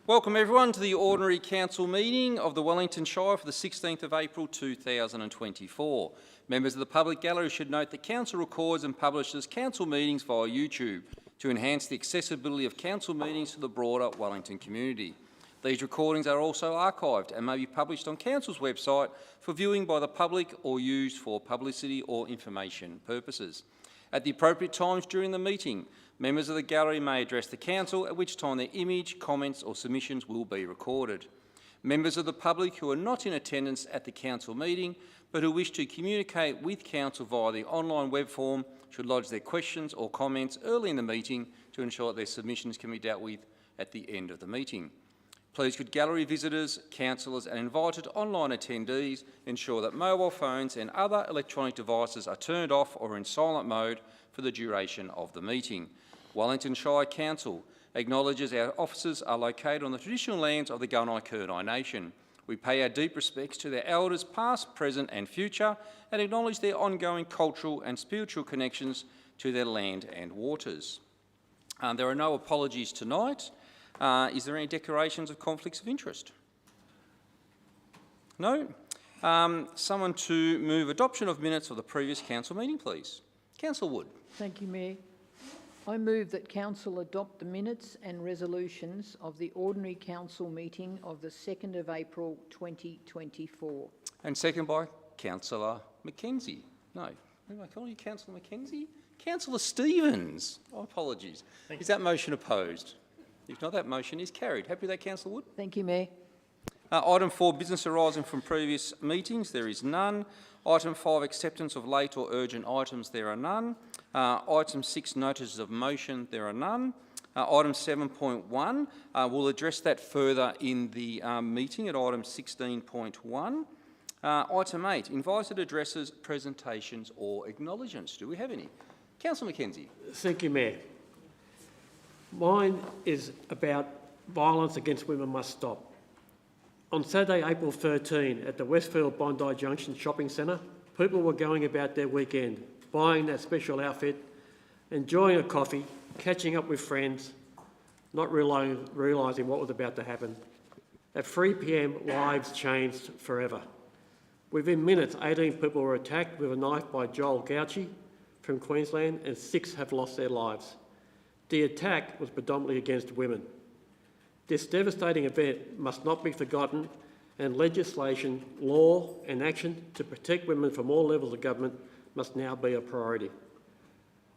Welcome everyone to the Ordinary Council meeting of the Wellington Shire for the 16th of April 2024. Members of the public gallery should note that Council records and publishes Council meetings via YouTube to enhance the accessibility of Council meetings to the broader Wellington community. These recordings are also archived and may be published on Council's website for viewing by the public or used for publicity or information purposes. At the appropriate times during the meeting, members of the gallery may address the Council, at which time their image, comments or submissions will be recorded. Members of the public who are not in attendance at the Council meeting but who wish to communicate with Council via the online web form should lodge their questions or comments early in the meeting to ensure that their submissions can be dealt with at the end of the meeting. Please could gallery visitors, councillors and invited online attendees ensure that mobile phones and other electronic devices are turned off or in silent mode for the duration of the meeting. Wellington Shire Council acknowledges our offices are located on the traditional lands of the Gunai-Kurnai Nation. We pay our deep respects to their elders past, present and future and acknowledge their ongoing cultural and spiritual connections to their land and waters. There are no apologies tonight. Is there any declarations of conflicts of interest? No? Someone to move adoption of minutes of the previous Council meeting, please. Councillor Wood. Thank you, Mayor. I move that Council adopt the minutes and resolutions of the Ordinary Council meeting of the 2nd of April 2024. And second by Councillor Mackenzie. No, who am I calling you? Councillor Mackenzie? Councillor Stevens. Oh, apologies. Is that motion opposed? If not, that motion is carried. Happy with that, Councillor Wood? Thank you, Mayor. Item 4, business arising from previous meetings. There is none. Item 5, acceptance of late or urgent items. There are none. Item 6, notices of motion. There are none. Item 7.1, we'll address that further in the meeting at item 16.1. Item 8, invited addresses, presentations or acknowledgements. Do we have any? Councillor Mackenzie. Thank you, Mayor. Mine is about violence against women must stop. On Saturday, April 13, at the Westfield Bondi Junction Shopping Centre, people were going about their weekend, buying that special outfit, enjoying a coffee, catching up with friends, not realising what was about to happen. At 3 p.m, lives changed forever. Within minutes, 18 people were attacked with a knife by Joel Gauchi from Queensland and 6 have lost their lives. The attack was predominantly against women. This devastating event must not be forgotten and legislation, law and action to protect women from all levels of government must now be a priority.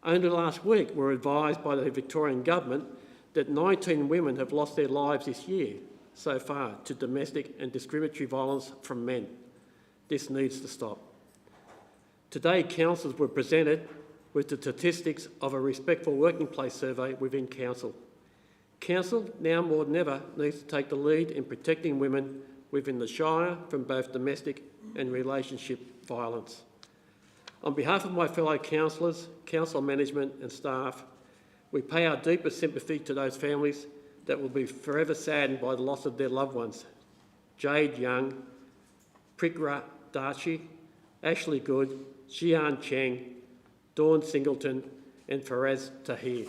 Only last week we were advised by the Victorian Government that 19 women have lost their lives this year so far to domestic and discriminatory violence from men. This needs to stop. Today, councillors were presented with the statistics of a respectful working place survey within Council. Council, now more than ever, needs to take the lead in protecting women within the Shire from both domestic and relationship violence. On behalf of my fellow councillors, council management and staff, we pay our deepest sympathy to those families that will be forever saddened by the loss of their loved ones. Jade Young, Prikra Darchi, Ashley Good, Xian Cheng, Dawn Singleton and Faraz Tahir.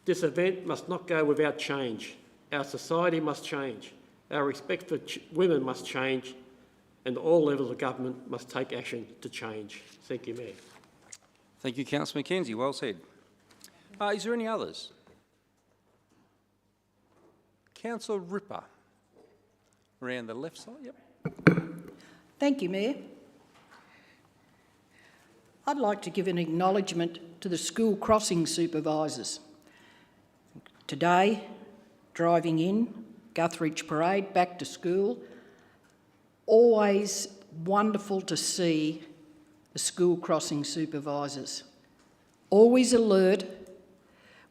This event must not go without change. Our society must change. Our respect for women must change and all levels of government must take action to change. Thank you, Mayor. Thank you, Councillor Mackenzie. Well said. Is there any others? Councillor Ripper. Around the left side, yep. Thank you, Mayor. I'd like to give an acknowledgement to the school crossing supervisors. Today, driving in, Guthridge Parade, back to school, always wonderful to see the school crossing supervisors. Always alert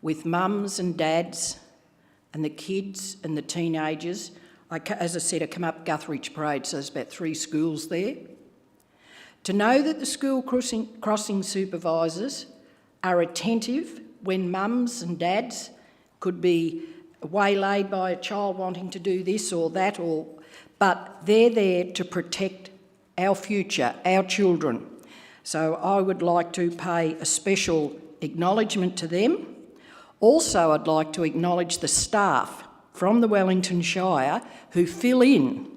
with mums and dads and the kids and the teenagers. As I said, I come up Guthridge Parade, so there's about 3 schools there. To know that the school crossing supervisors are attentive when mums and dads could be waylaid by a child wanting to do this or that, but they're there to protect our future, our children. So I would like to pay a special acknowledgement to them. Also, I'd like to acknowledge the staff from the Wellington Shire who fill in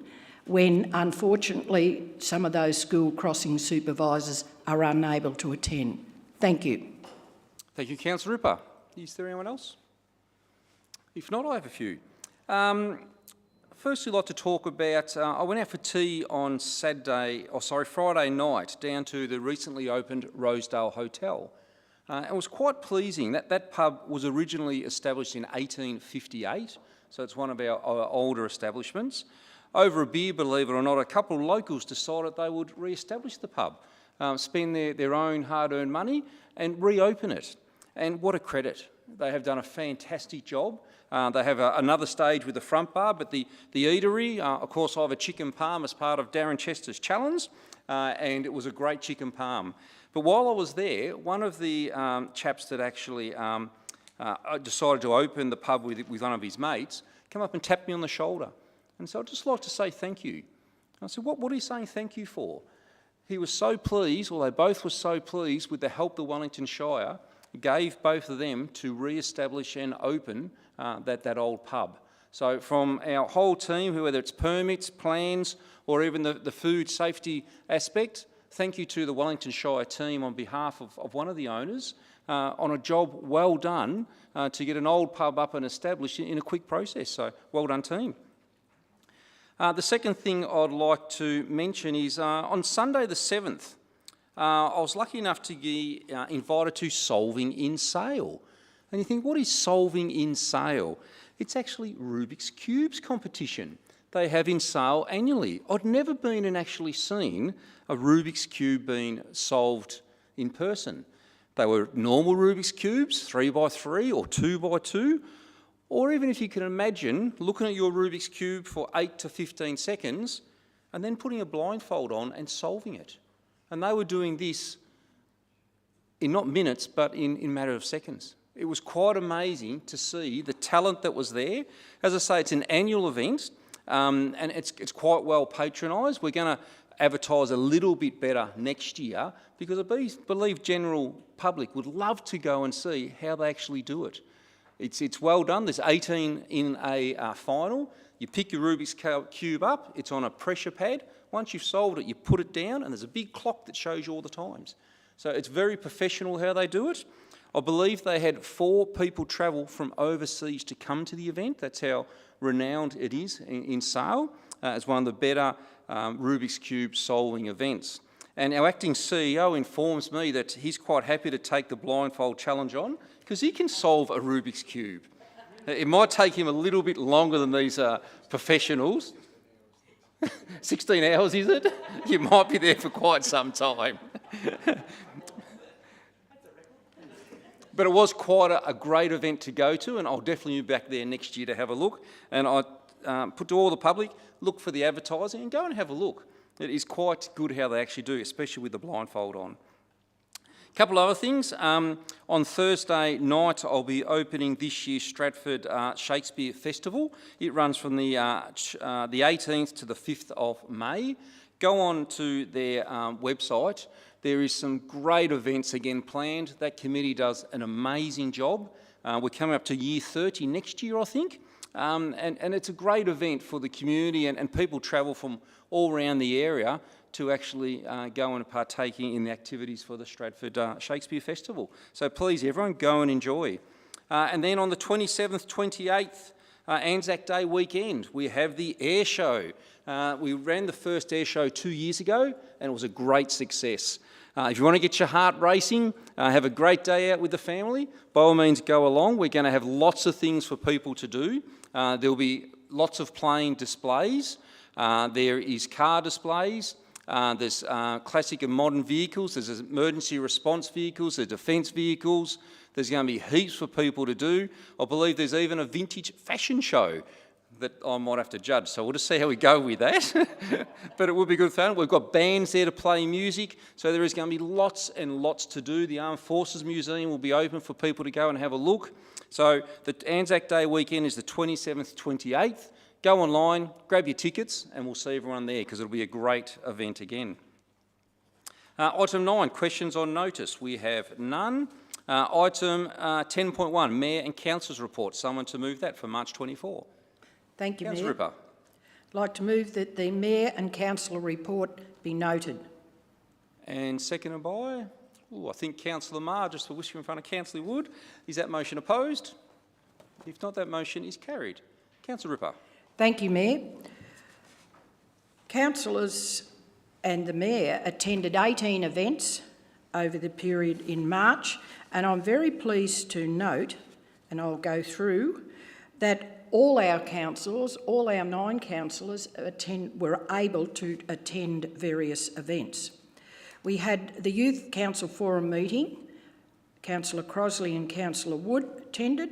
when, unfortunately, some of those school crossing supervisors are unable to attend. Thank you. Thank you, Councillor Ripper. Is there anyone else? If not, I have a few. Firstly, I'd like to talk about, I went out for tea on Friday night down to the recently opened Rosedale Hotel. It was quite pleasing. That pub was originally established in 1858, so it's one of our older establishments. Over a beer, believe it or not, a couple of locals decided they would re-establish the pub, spend their own hard-earned money and reopen it. And what a credit. They have done a fantastic job. They have another stage with the front bar, but the eatery, of course, I have a chicken parm as part of Darren Chester's challenge, and it was a great chicken parm. But while I was there, one of the chaps that actually decided to open the pub with one of his mates came up and tapped me on the shoulder. And so I'd just like to say thank you. I said, what are you saying thank you for? He was so pleased, or they both were so pleased with the help the Wellington Shire gave both of them to re-establish and open that old pub. So from our whole team, whether it's permits, plans, or even the food safety aspect, thank you to the Wellington Shire team on behalf of one of the owners on a job well done to get an old pub up and established in a quick process. So well done, team. The second thing I'd like to mention is on Sunday the 7th, I was lucky enough to be invited to Solving in Sale. And you think, what is Solving in Sale? It's actually Rubik's Cubes competition. They have in sale annually. I'd never been and actually seen a Rubik's Cube being solved in person. They were normal Rubik's Cubes, 3x3 or 2x2, or even if you can imagine looking at your Rubik's Cube for 8 to 15 seconds and then putting a blindfold on and solving it. And they were doing this in not minutes, but in a matter of seconds. It was quite amazing to see the talent that was there. As I say, it's an annual event, and it's quite well patronised. We're going to advertise a little bit better next year because I believe general public would love to go and see how they actually do it. It's well done. There's 18 in a final. You pick your Rubik's Cube up. It's on a pressure pad. Once you've solved it, you put it down, and there's a big clock that shows you all the times. So it's very professional how they do it. I believe they had 4 people travel from overseas to come to the event. That's how renowned it is in Sale as one of the better Rubik's Cube solving events. And our acting CEO informs me that he's quite happy to take the blindfold challenge on because he can solve a Rubik's Cube. It might take him a little bit longer than these professionals. 16 hours, is it? You might be there for quite some time. But it was quite a great event to go to, and I'll definitely be back there next year to have a look. And I put to all the public, look for the advertising and go and have a look. It is quite good how they actually do, especially with the blindfold on. A couple of other things. On Thursday night, I'll be opening this year's Stratford Shakespeare Festival. It runs from the 18th to the 5th of May. Go on to their website. There is some great events again planned. That committee does an amazing job. We're coming up to year 30 next year, I think. And it's a great event for the community and people travel from all around the area to actually go and partake in the activities for the Stratford Shakespeare Festival. So please, everyone, go and enjoy. And then on the 27th, 28th, Anzac Day weekend, we have the air show. We ran the first air show 2 years ago, and it was a great success. If you want to get your heart racing, have a great day out with the family, by all means go along. We're going to have lots of things for people to do. There'll be lots of plane displays. There is car displays. There's classic and modern vehicles. There's emergency response vehicles. There's defence vehicles. There's going to be heaps for people to do. I believe there's even a vintage fashion show that I might have to judge, so we'll just see how we go with that. But it will be good fun. We've got bands there to play music, so there is going to be lots and lots to do. The Armed Forces Museum will be open for people to go and have a look. So the Anzac Day weekend is the 27th, 28th. Go online, grab your tickets, and we'll see everyone there because it'll be a great event again. Item 9, questions on notice. We have none. Item 10.1, Mayor and Councillors Report. Someone to move that for March 24. Thank you, Councillor Mayor. Ripper. I'd like to move that the Mayor and Councillor report be noted. And seconded by, I think Councillor Marr, just for whispering in front of Councillor Wood. Is that motion opposed? If not, that motion is carried. Councillor Ripper. Thank you, Mayor. Councillors and the Mayor attended 18 events over the period in March, and I'm very pleased to note, and I'll go through, that all our councillors, all our 9 councillors were able to attend various events. We had the Youth Council Forum meeting. Councillor Crosley and Councillor Wood attended.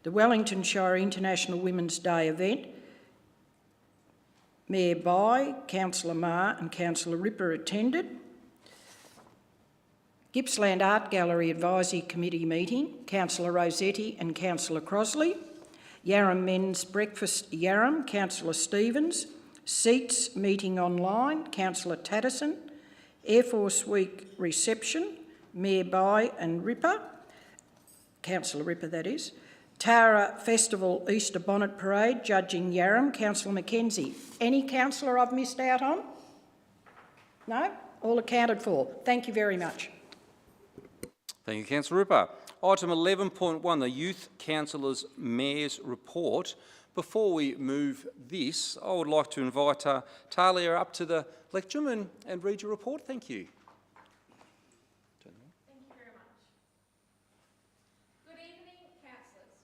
The Wellington Shire International Women's Day event. Mayor By, Councillor Marr and Councillor Ripper attended. Gippsland Art Gallery Advisory Committee meeting, Councillor Rossetti and Councillor Crosley. Yarram Men's Breakfast Yarram, Councillor Stevens. Seats meeting online, Councillor Taddison. Air Force Week reception, Mayor By and Ripper. Councillor Ripper, that is. Tara Festival Easter Bonnet Parade, judging Yarram, Councillor Mackenzie. Any councillor I've missed out on? No? All accounted for. Thank you very much. Thank you, Councillor Ripper. Item 11.1, the Youth Councillors' Mayor's Report. Before we move this, I would like to invite Talia up to the lectern and read your report. Thank you. Thank you very much. Good evening, councillors.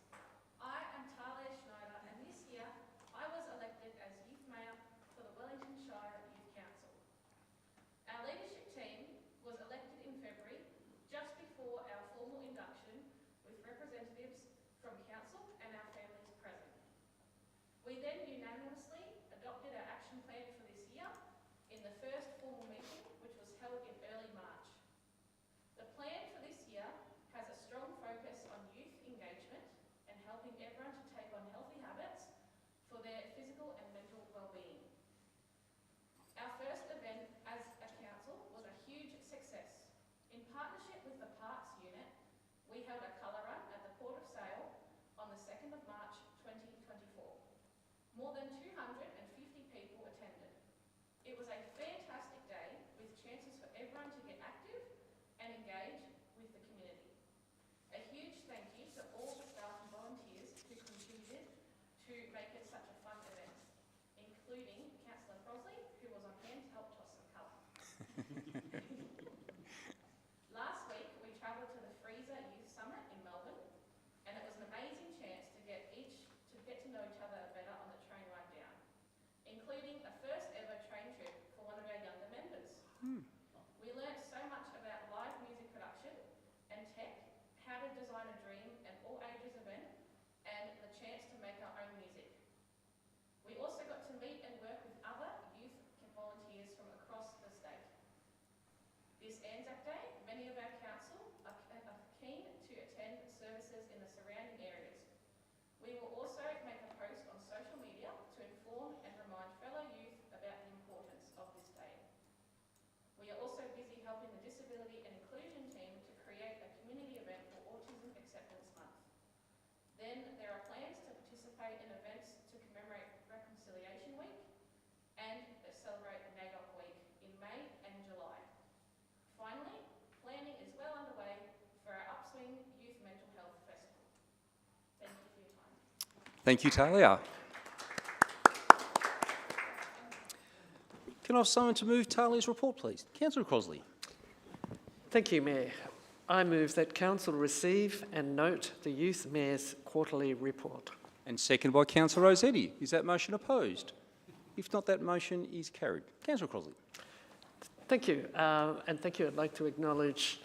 I am Talia Schneider, and this year I was elected as Youth Mayor for the Wellington Shire Youth Council. Our leadership team was elected in February, just before our formal induction with representatives from council and our families present. We then unanimously adopted our action plan for this year in the first formal meeting, which was held in early March. The plan for this year has a strong focus on youth engagement and helping everyone to take on healthy habits for their physical and mental well-being. Our first event as a council was a huge success. In partnership with the Parks Unit, we held a colour run at the Port of Sale on the 2nd of March 2024. More than 250 people attended. It was a fantastic day with chances for everyone to get active and engage with the community. A huge thank you to all the staff and volunteers who contributed to make it such a fun event, including Councillor Crosley, who was on hand to help toss some colour. Last week we travelled to the Freezer Youth Summit in Melbourne, and it was an amazing chance to get to know each other better on the train ride down, including a first ever train trip for one of our younger members. We learnt so much about live music production and tech, how to design a dream and all ages event, and the chance to make our own music. We also got to meet and work with other youth volunteers from across the state. This Anzac Day, many of our council are keen to attend services in the surrounding areas. We will also make a post on social media to inform and remind fellow youth about the importance of this day. We are also busy helping the Disability and Inclusion team to create a community event for Autism Acceptance Month. Then there are plans to participate in events to commemorate Reconciliation Week and celebrate the NAGOC Week in May and July. Finally, planning is well underway for our Upswing Youth Mental Health Festival. Thank you for your time. Thank you, Talia. Can I have someone to move Talia's report, please? Councillor Crosley. Thank you, Mayor. I move that Council receive and note the Youth Mayor's quarterly report. And seconded by Councillor Rossetti. Is that motion opposed? If not, that motion is carried. Councillor Crosley. Thank you. And thank you. I'd like to acknowledge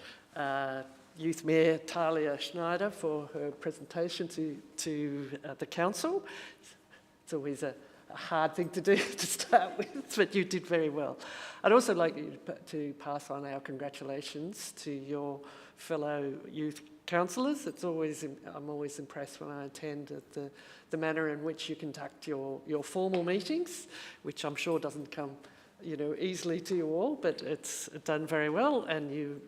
Youth Mayor Talia Schneider for her presentation to the Council. It's always a hard thing to do to start with, but you did very well. I'd also like you to pass on our congratulations to your fellow youth councillors. I'm always impressed when I attend at the manner in which you conduct your formal meetings, which I'm sure doesn't come easily to you all, but it's done very well, and you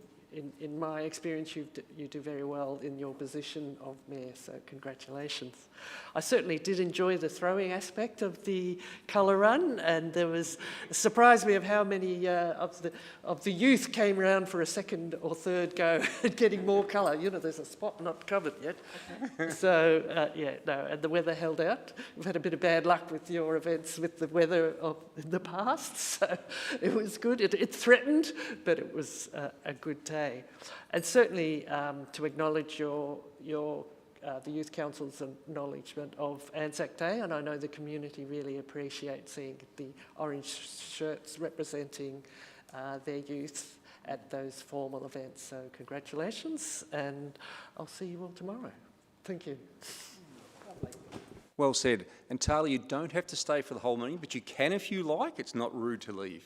in my experience, you do very well in your position of Mayor, so congratulations. I certainly did enjoy the throwing aspect of the colour run, and there was, it surprised me of how many of the youth came round for a second or third go at getting more colour. You know, there's a spot not covered yet. So, yeah, no, and the weather held out. We've had a bit of bad luck with your events with the weather in the past, so it was good. It threatened, but it was a good day. And certainly to acknowledge the Youth Council's acknowledgement of Anzac Day, and I know the community really appreciate seeing the orange shirts representing their youth at those formal events. So congratulations, and I'll see you all tomorrow. Thank you. Well said. And Talia, you don't have to stay for the whole meeting, but you can if you like. It's not rude to leave.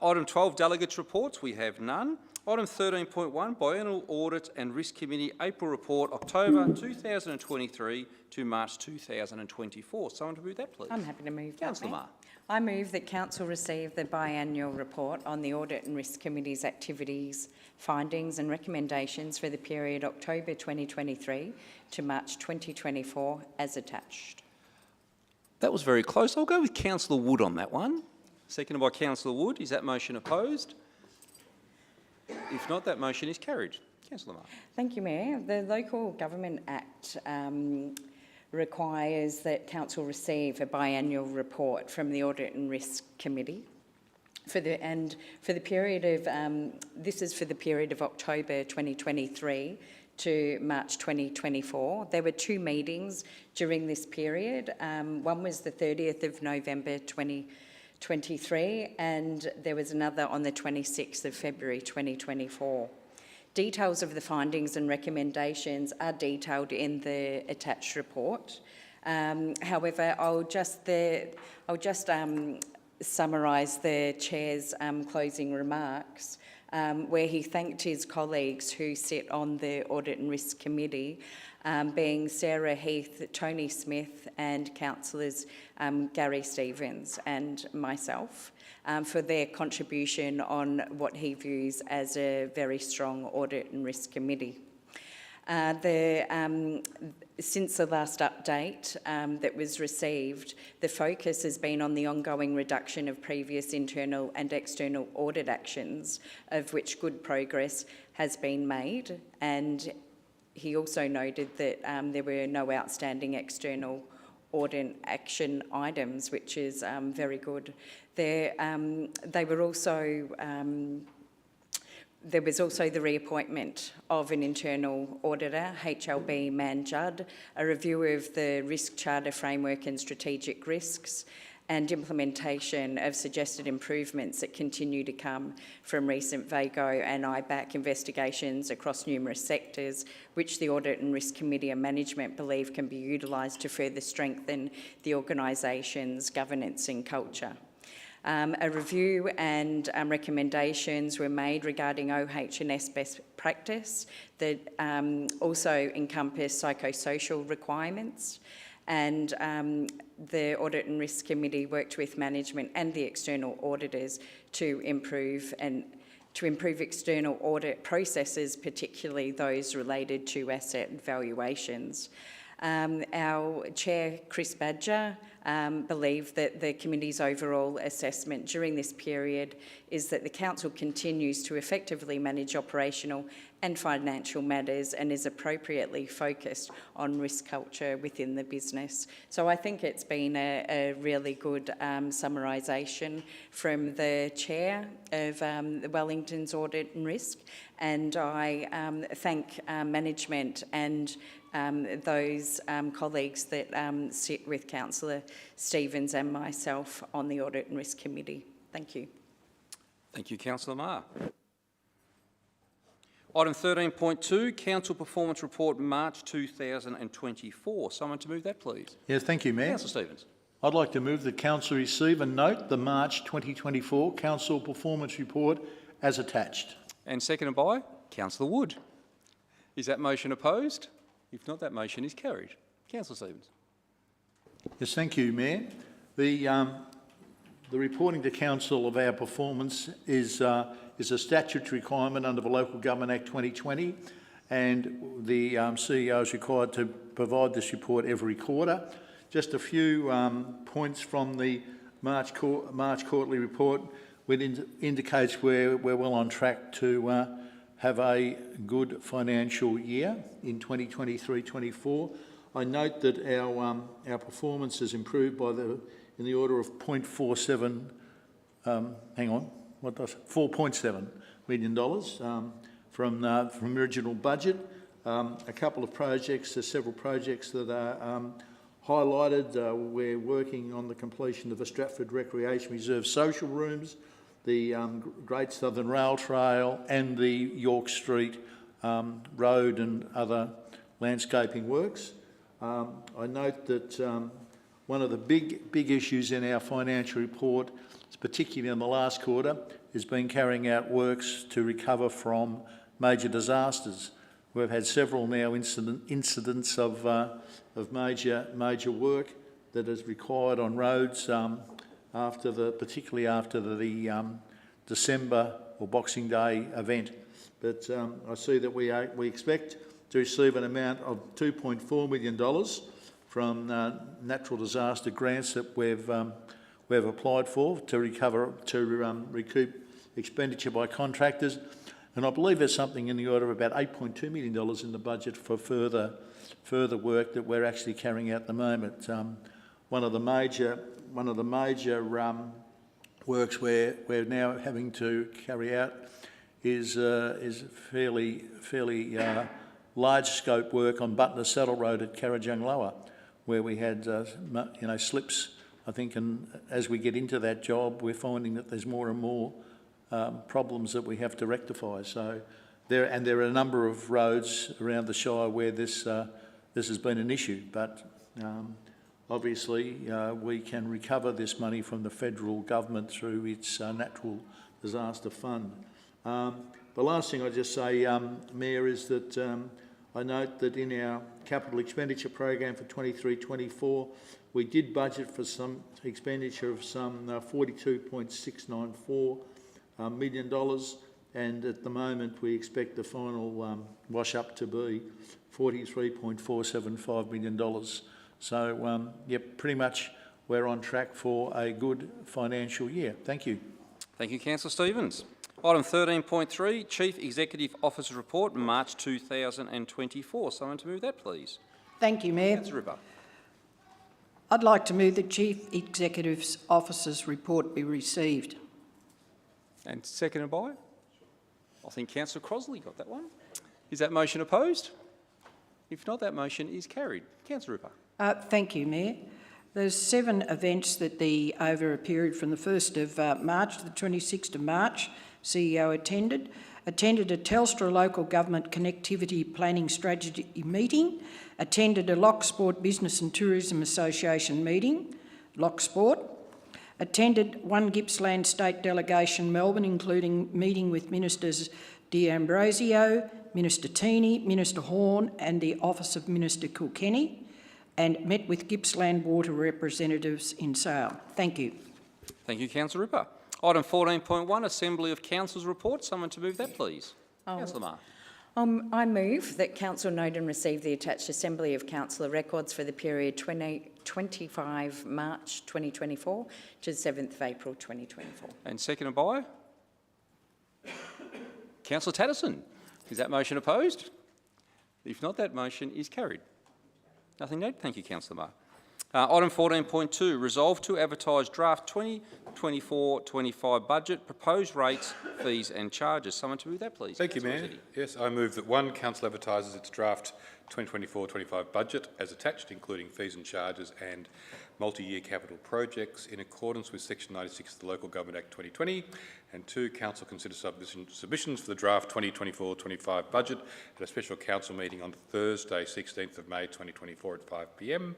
Item 12, Delegates Reports. We have none. Item 13.1, Biannual Audit and Risk Committee April Report, October 2023 to March 2024. Someone to move that, please. I'm happy to move that. Councillor Mayor. Marr. I move that Council receive the biannual report on the Audit and Risk Committee's activities, findings and recommendations for the period October 2023 to March 2024 as attached. That was very close. I'll go with Councillor Wood on that one. Seconded by Councillor Wood. Is that motion opposed? If not, that motion is carried. Councillor Marr. Thank you, Mayor. The Local Government Act requires that Council receive a biannual report from the Audit and Risk Committee for the period of this is for the period of October 2023 to March 2024. There were two meetings during this period. One was the 30th of November 2023, and there was another on the 26th of February 2024. Details of the findings and recommendations are detailed in the attached report. However, I'll just summarise the Chair's closing remarks, where he thanked his colleagues who sit on the Audit and Risk Committee, being Sarah Heath, Tony Smith and Councillors Gary Stevens and myself, for their contribution on what he views as a very strong Audit and Risk Committee. Since the last update that was received, the focus has been on the ongoing reduction of previous internal and external audit actions, of which good progress has been made, and he also noted that there were no outstanding external audit action items, which is very good. There was also the reappointment of an internal auditor, HLB Man Judd, a review of the risk charter framework and strategic risks, and implementation of suggested improvements that continue to come from recent VAGO and IBAC investigations across numerous sectors, which the Audit and Risk Committee and Management believe can be utilised to further strengthen the organisation's governance and culture. A review and recommendations were made regarding OH&S best practice that also encompass psychosocial requirements, and the Audit and Risk Committee worked with management and the external auditors to improve external audit processes, particularly those related to asset valuations. Our Chair, Chris Badger, believed that the committee's overall assessment during this period is that the Council continues to effectively manage operational and financial matters and is appropriately focused on risk culture within the business. So I think it's been a really good summarisation from the Chair of the Wellington's Audit and Risk, and I thank management and those colleagues that sit with Councillor Stevens and myself on the Audit and Risk Committee. Thank you. Thank you, Councillor Marr. Item 13.2, Council Performance Report, March 2024. Someone to move that, please. Yes, thank you, Mayor. Councillor Stevens. I'd like to move that Council receive and note the March 2024 Council Performance Report as attached. And seconded by Councillor Wood. Is that motion opposed? If not, that motion is carried. Councillor Stevens. Yes, thank you, Mayor. The The reporting to Council of our performance is a statutory requirement under the Local Government Act 2020, and the CEO is required to provide this report every quarter. Just a few points from the March quarterly report, which indicates we're well on track to have a good financial year in 2023-24. I note that our performance has improved by in the order of 0.47. $4.7 million from original budget. A couple of projects, there's several projects that are highlighted. We're working on the completion of the Stratford Recreation Reserve social rooms, the Great Southern Rail Trail and the York Street road and other landscaping works. I note that one of the big issues in our financial report, particularly in the last quarter, has been carrying out works to recover from major disasters. We've had several now incidents of major work that is required on roads particularly after the December or Boxing Day event. But I see that we expect to receive an amount of $2.4 million from natural disaster grants that we've applied for to recoup expenditure by contractors, and I believe there's something in the order of about $8.2 million in the budget for further work that we're actually carrying out at the moment. One of the major works we're now having to carry out is fairly large scope work on Butler Saddle Road at Carrajung, where we had slips. I think, and as we get into that job, we're finding that there's more and more problems that we have to rectify. So there are a number of roads around the Shire where this has been an issue, but obviously we can recover this money from the federal government through its natural disaster fund. The last thing I just say, Mayor, is that I note that in our capital expenditure program for 23-24, we did budget for some expenditure of some $42.694 million, and at the moment we expect the final wash up to be $43.475 million. So, pretty much we're on track for a good financial year. Thank you. Thank you, Councillor Stevens. Item 13.3, Chief Executive Officer's Report, March 2024. Someone to move that, please. Thank you, Mayor. Councillor Ripper. I'd like to move the Chief Executive Officer's report be received. And seconded by? I think Councillor Crosley got that one. Is that motion opposed? If not, that motion is carried. Councillor Ripper. Thank you, Mayor. There's 7 events that over a period from the 1st of March to the 26th of March, CEO attended a Telstra Local Government Connectivity Planning Strategy meeting, attended a Locksport Business and Tourism Association meeting, Locksport, attended one Gippsland State Delegation Melbourne, including meeting with Ministers D'Ambrosio, Minister Teeny, Minister Horn and the Office of Minister Kilkenny, and met with Gippsland Water representatives in Sale. Thank you. Thank you, Councillor Ripper. Item 14.1, Assembly of Councils Report. Someone to move that, please. Councillor Marr. I move that Council note and receive the attached Assembly of Councillor records for the period 25 March 2024 to the 7th of April 2024. And seconded by? Councillor Tatterson. Is that motion opposed? If not, that motion is carried. Nothing noted. Thank you, Councillor Marr. Item 14.2, resolve to advertise draft 2024-25 budget, proposed rates, fees and charges. Someone to move that, please. Thank you, Mayor. Yes, I move that Council advertises its draft 2024-25 budget as attached, including fees and charges and multi-year capital projects in accordance with Section 96 of the Local Government Act 2020, and 2, Council consider submissions for the draft 2024-25 budget at a special Council meeting on Thursday, 16th of May 2024 at 5 p.m,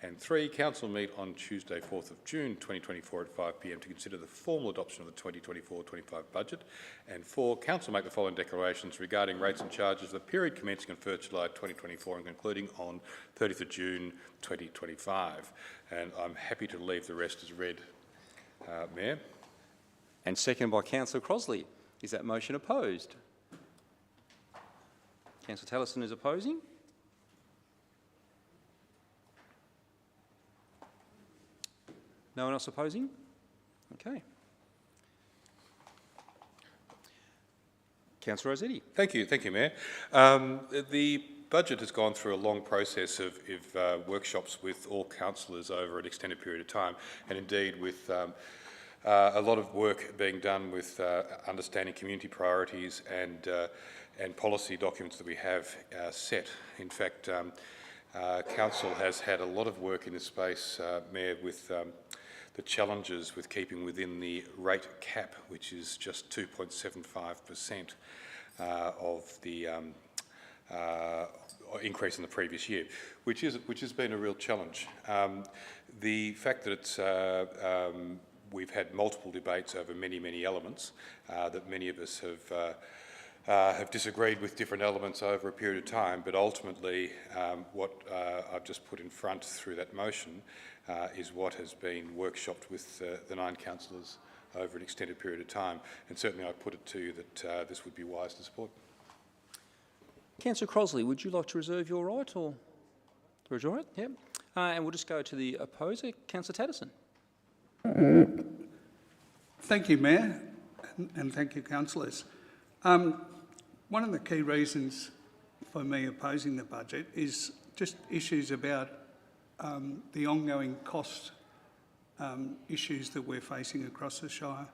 and 3, Council meet on Tuesday, 4th of June 2024 at 5 p.m. to consider the formal adoption of the 2024-25 budget, and 4, Council make the following declarations regarding rates and charges for the period commencing on 1st July 2024 and concluding on 30th of June 2025. And I'm happy to leave the rest as read. Mayor. And seconded by Councillor Crossley. Is that motion opposed? Councillor Tallison is opposing. No one else opposing? Okay. Councillor Rossetti. Thank you, Mayor. The budget has gone through a long process of workshops with all councillors over an extended period of time, and indeed with a lot of work being done with understanding community priorities and policy documents that we have set. In fact, Council has had a lot of work in this space, Mayor, with the challenges with keeping within the rate cap, which is just 2.75% of the increase in the previous year, which has been a real challenge. The fact that it's we've had multiple debates over many elements, that many of us have disagreed with different elements over a period of time, but ultimately what I've just put in front through that motion is what has been workshopped with the 9 councillors over an extended period of time, and certainly I put it to you that this would be wise to support. Councillor Crossley, would you like to reserve your right or withdraw it? Yep. And we'll just go to the opposer, Councillor Taddison. Thank you, Mayor, and thank you, councillors. One of the key reasons for me opposing the budget is just issues about the ongoing cost issues that we're facing across the Shire.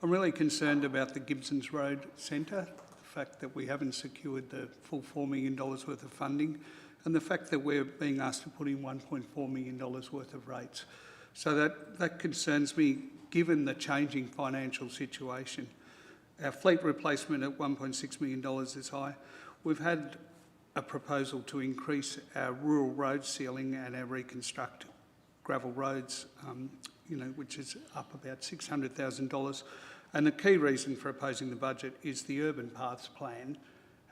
I'm really concerned about the Gibsons Road Centre, the fact that we haven't secured the full $4 million worth of funding, and the fact that we're being asked to put in $1.4 million worth of rates. So that concerns me, given the changing financial situation. Our fleet replacement at $1.6 million is high. We've had a proposal to increase our rural road ceiling and our reconstruct gravel roads, which is up about $600,000. And the key reason for opposing the budget is the urban paths plan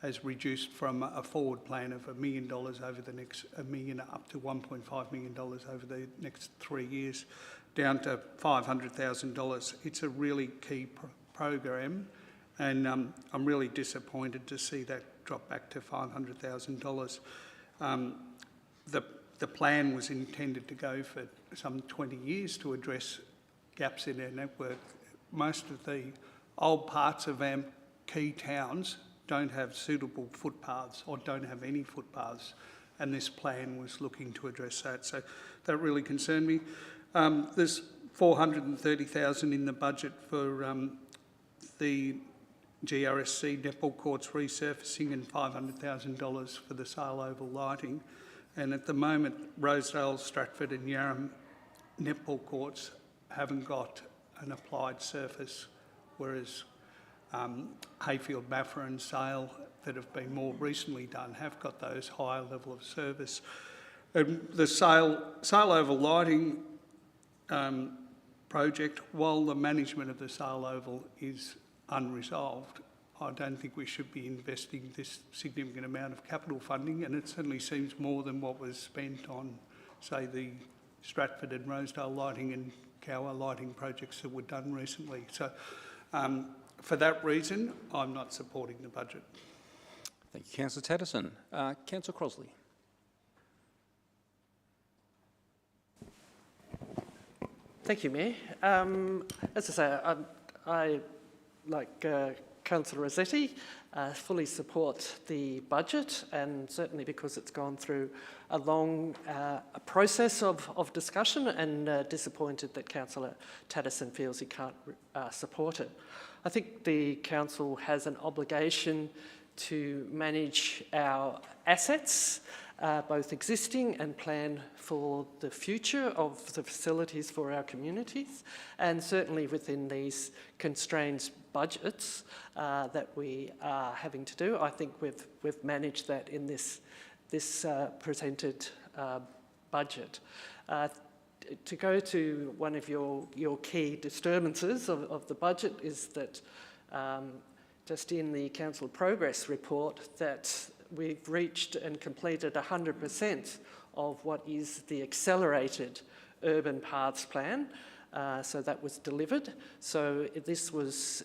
has reduced from a forward plan of $1 million over the next $1 million up to $1.5 million over the next 3 years, down to $500,000. It's a really key program, and I'm really disappointed to see that drop back to $500,000. The plan was intended to go for some 20 years to address gaps in our network. Most of the old parts of our key towns don't have suitable footpaths or don't have any footpaths, and this plan was looking to address that. So that really concerned me. There's $430,000 in the budget for the GRSC netball courts resurfacing and $500,000 for the Sale Oval lighting. And at the moment, Rosedale, Stratford and Yarram netball courts haven't got an applied surface, whereas Hayfield, Maffra and Sale, that have been more recently done, have got those higher level of service. And the Sale Oval lighting project, while the management of the Sale Oval is unresolved, I don't think we should be investing this significant amount of capital funding, and it certainly seems more than what was spent on, say, the Stratford and Rosedale lighting and Cower lighting projects that were done recently. So for that reason, I'm not supporting the budget. Thank you, Councillor Taddison. Councillor Crossley. Thank you, Mayor. As I say, I like Councillor Rossetti, fully support the budget, and certainly because it's gone through a long process of discussion, and disappointed that Councillor Taddison feels he can't support it. I think the Council has an obligation to manage our assets, both existing and plan for the future of the facilities for our communities, and certainly within these constrained budgets that we are having to do. I think we've managed that in this presented budget. To go to one of your key disturbances of the budget is that just in the Council Progress Report that we've reached and completed 100% of what is the accelerated urban paths plan. So that was delivered. So this was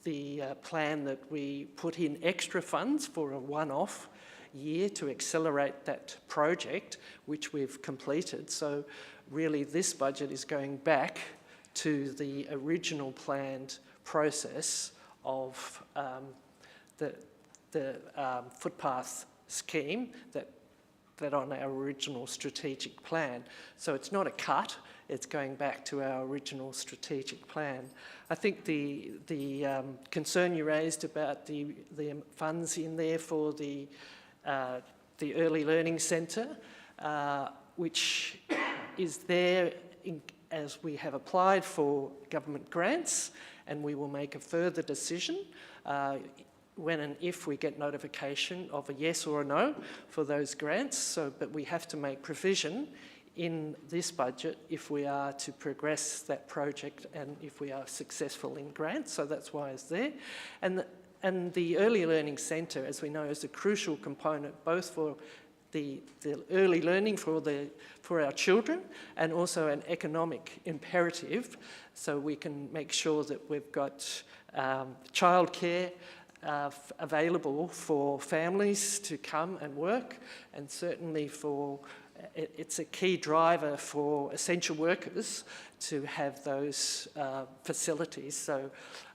the plan that we put in extra funds for a one-off year to accelerate that project, which we've completed. So really this budget is going back to the original planned process of the footpath scheme that on our original strategic plan. So it's not a cut, it's going back to our original strategic plan. I think the concern you raised about the funds in there for the Early Learning Centre, which is there as we have applied for government grants, and we will make a further decision when and if we get notification of a yes or a no for those grants. But we have to make provision in this budget if we are to progress that project and if we are successful in grants. So that's why it's there. And the Early Learning Centre, as we know, is a crucial component both for the early learning for our children and also an economic imperative, so we can make sure that we've got childcare available for families to come and work, and certainly it's a key driver for essential workers to have those facilities so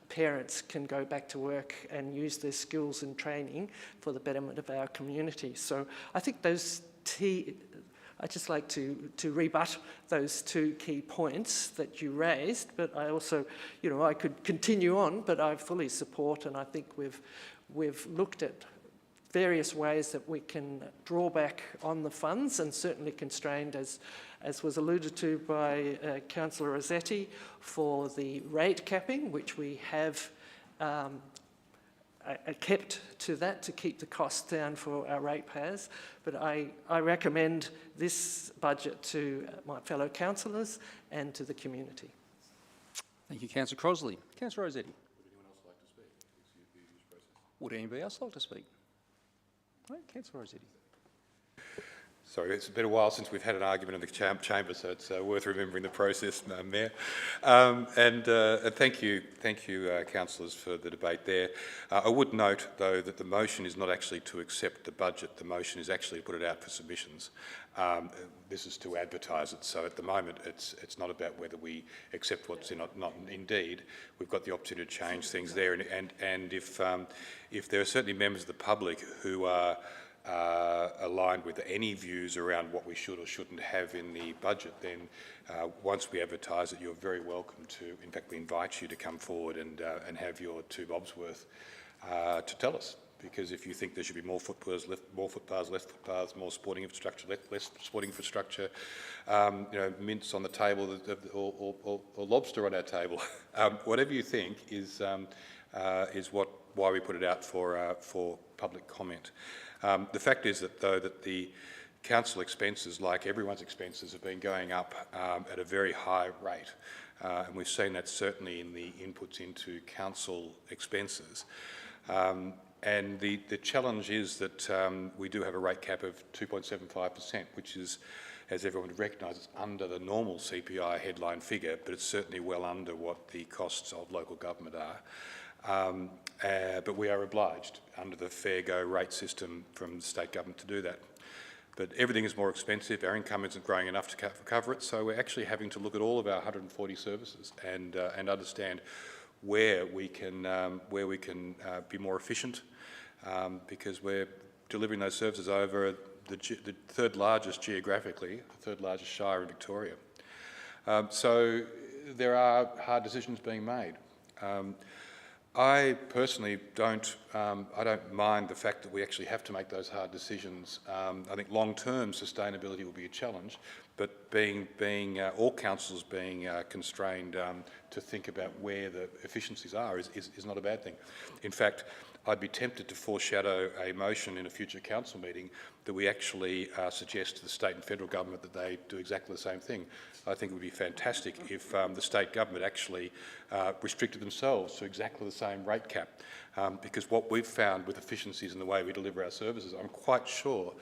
parents can go back to work and use their skills and training for the betterment of our community. So I think I'd just like to rebut those two key points that you raised, but I also, I could continue on, but I fully support, and I think we've looked at various ways that we can draw back on the funds, and certainly constrained, as was alluded to by Councillor Rossetti, for the rate capping, which we have kept to that to keep the costs down for our ratepayers. But I recommend this budget to my fellow councillors and to the community. Thank you, Councillor Crosley. Councillor Rossetti. Would anybody else like to speak? Right, Councillor Rossetti. Sorry, it's been a while since we've had an argument in the chamber, so it's worth remembering the process, Mayor. And thank you, councillors, for the debate there. I would note, though, that the motion is not actually to accept the budget. The motion is actually to put it out for submissions. This is to advertise it. So at the moment, it's not about whether we accept what's in it. Not indeed. We've got the opportunity to change things there. And if there are certainly members of the public who are aligned with any views around what we should or shouldn't have in the budget, then once we advertise it, you're very welcome to, in fact, we invite you to come forward and have your 2 bobs worth to tell us. Because if you think there should be more footpaths, less footpaths, more sporting infrastructure, less sporting infrastructure, mints on the table or lobster on our table, whatever you think is why we put it out for public comment. The fact is that the council expenses, like everyone's expenses, have been going up at a very high rate, and we've seen that certainly in the inputs into council expenses. And the challenge is that we do have a rate cap of 2.75%, which is, as everyone would recognise, it's under the normal CPI headline figure, but it's certainly well under what the costs of local government are. But we are obliged under the fair go rate system from the state government to do that. But everything is more expensive, our income isn't growing enough to cover it, so we're actually having to look at all of our 140 services and understand where we can be more efficient, because we're delivering those services over the third largest geographically, the third largest shire in Victoria. So there are hard decisions being made. I personally don't mind the fact that we actually have to make those hard decisions. I think long-term sustainability will be a challenge, but being all councils being constrained to think about where the efficiencies are is not a bad thing. In fact, I'd be tempted to foreshadow a motion in a future council meeting that we actually suggest to the state and federal government that they do exactly the same thing. I think it would be fantastic if the state government actually restricted themselves to exactly the same rate cap, because what we've found with efficiencies in the way we deliver our services, I'm quite sure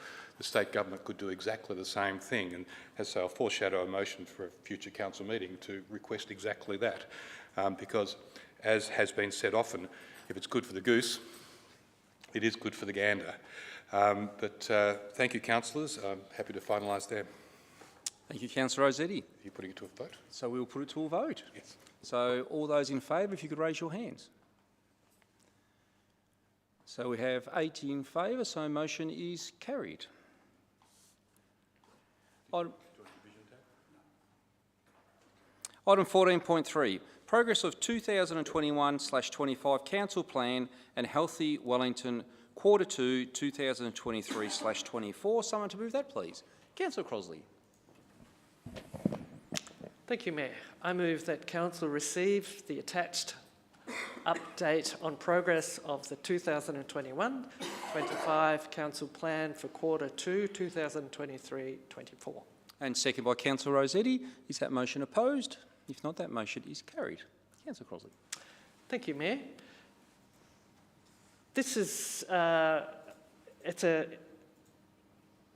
the state government could do exactly the same thing. And as so, I'll foreshadow a motion for a future council meeting to request exactly that. Because, as has been said often, if it's good for the goose, it is good for the gander. Thank you, councillors. I'm happy to finalise there. Thank you, Councillor Rossetti. Are you putting it to a vote? So we will put it to a vote. Yes. So all those in favour, if you could raise your hands. So we have 80 in favour, so motion is carried. Item 14.3, progress of 2021/25 Council Plan and Healthy Wellington Quarter 2 2023/24. Someone to move that, please. Councillor Crosley. Thank you, Mayor. I move that Council receive the attached update on progress of the 2021-25 Council Plan for Quarter 2 2023/24. And second by Councillor Rossetti. Is that motion opposed? If not, that motion is carried. Councillor Crosley. Thank you, Mayor. This is,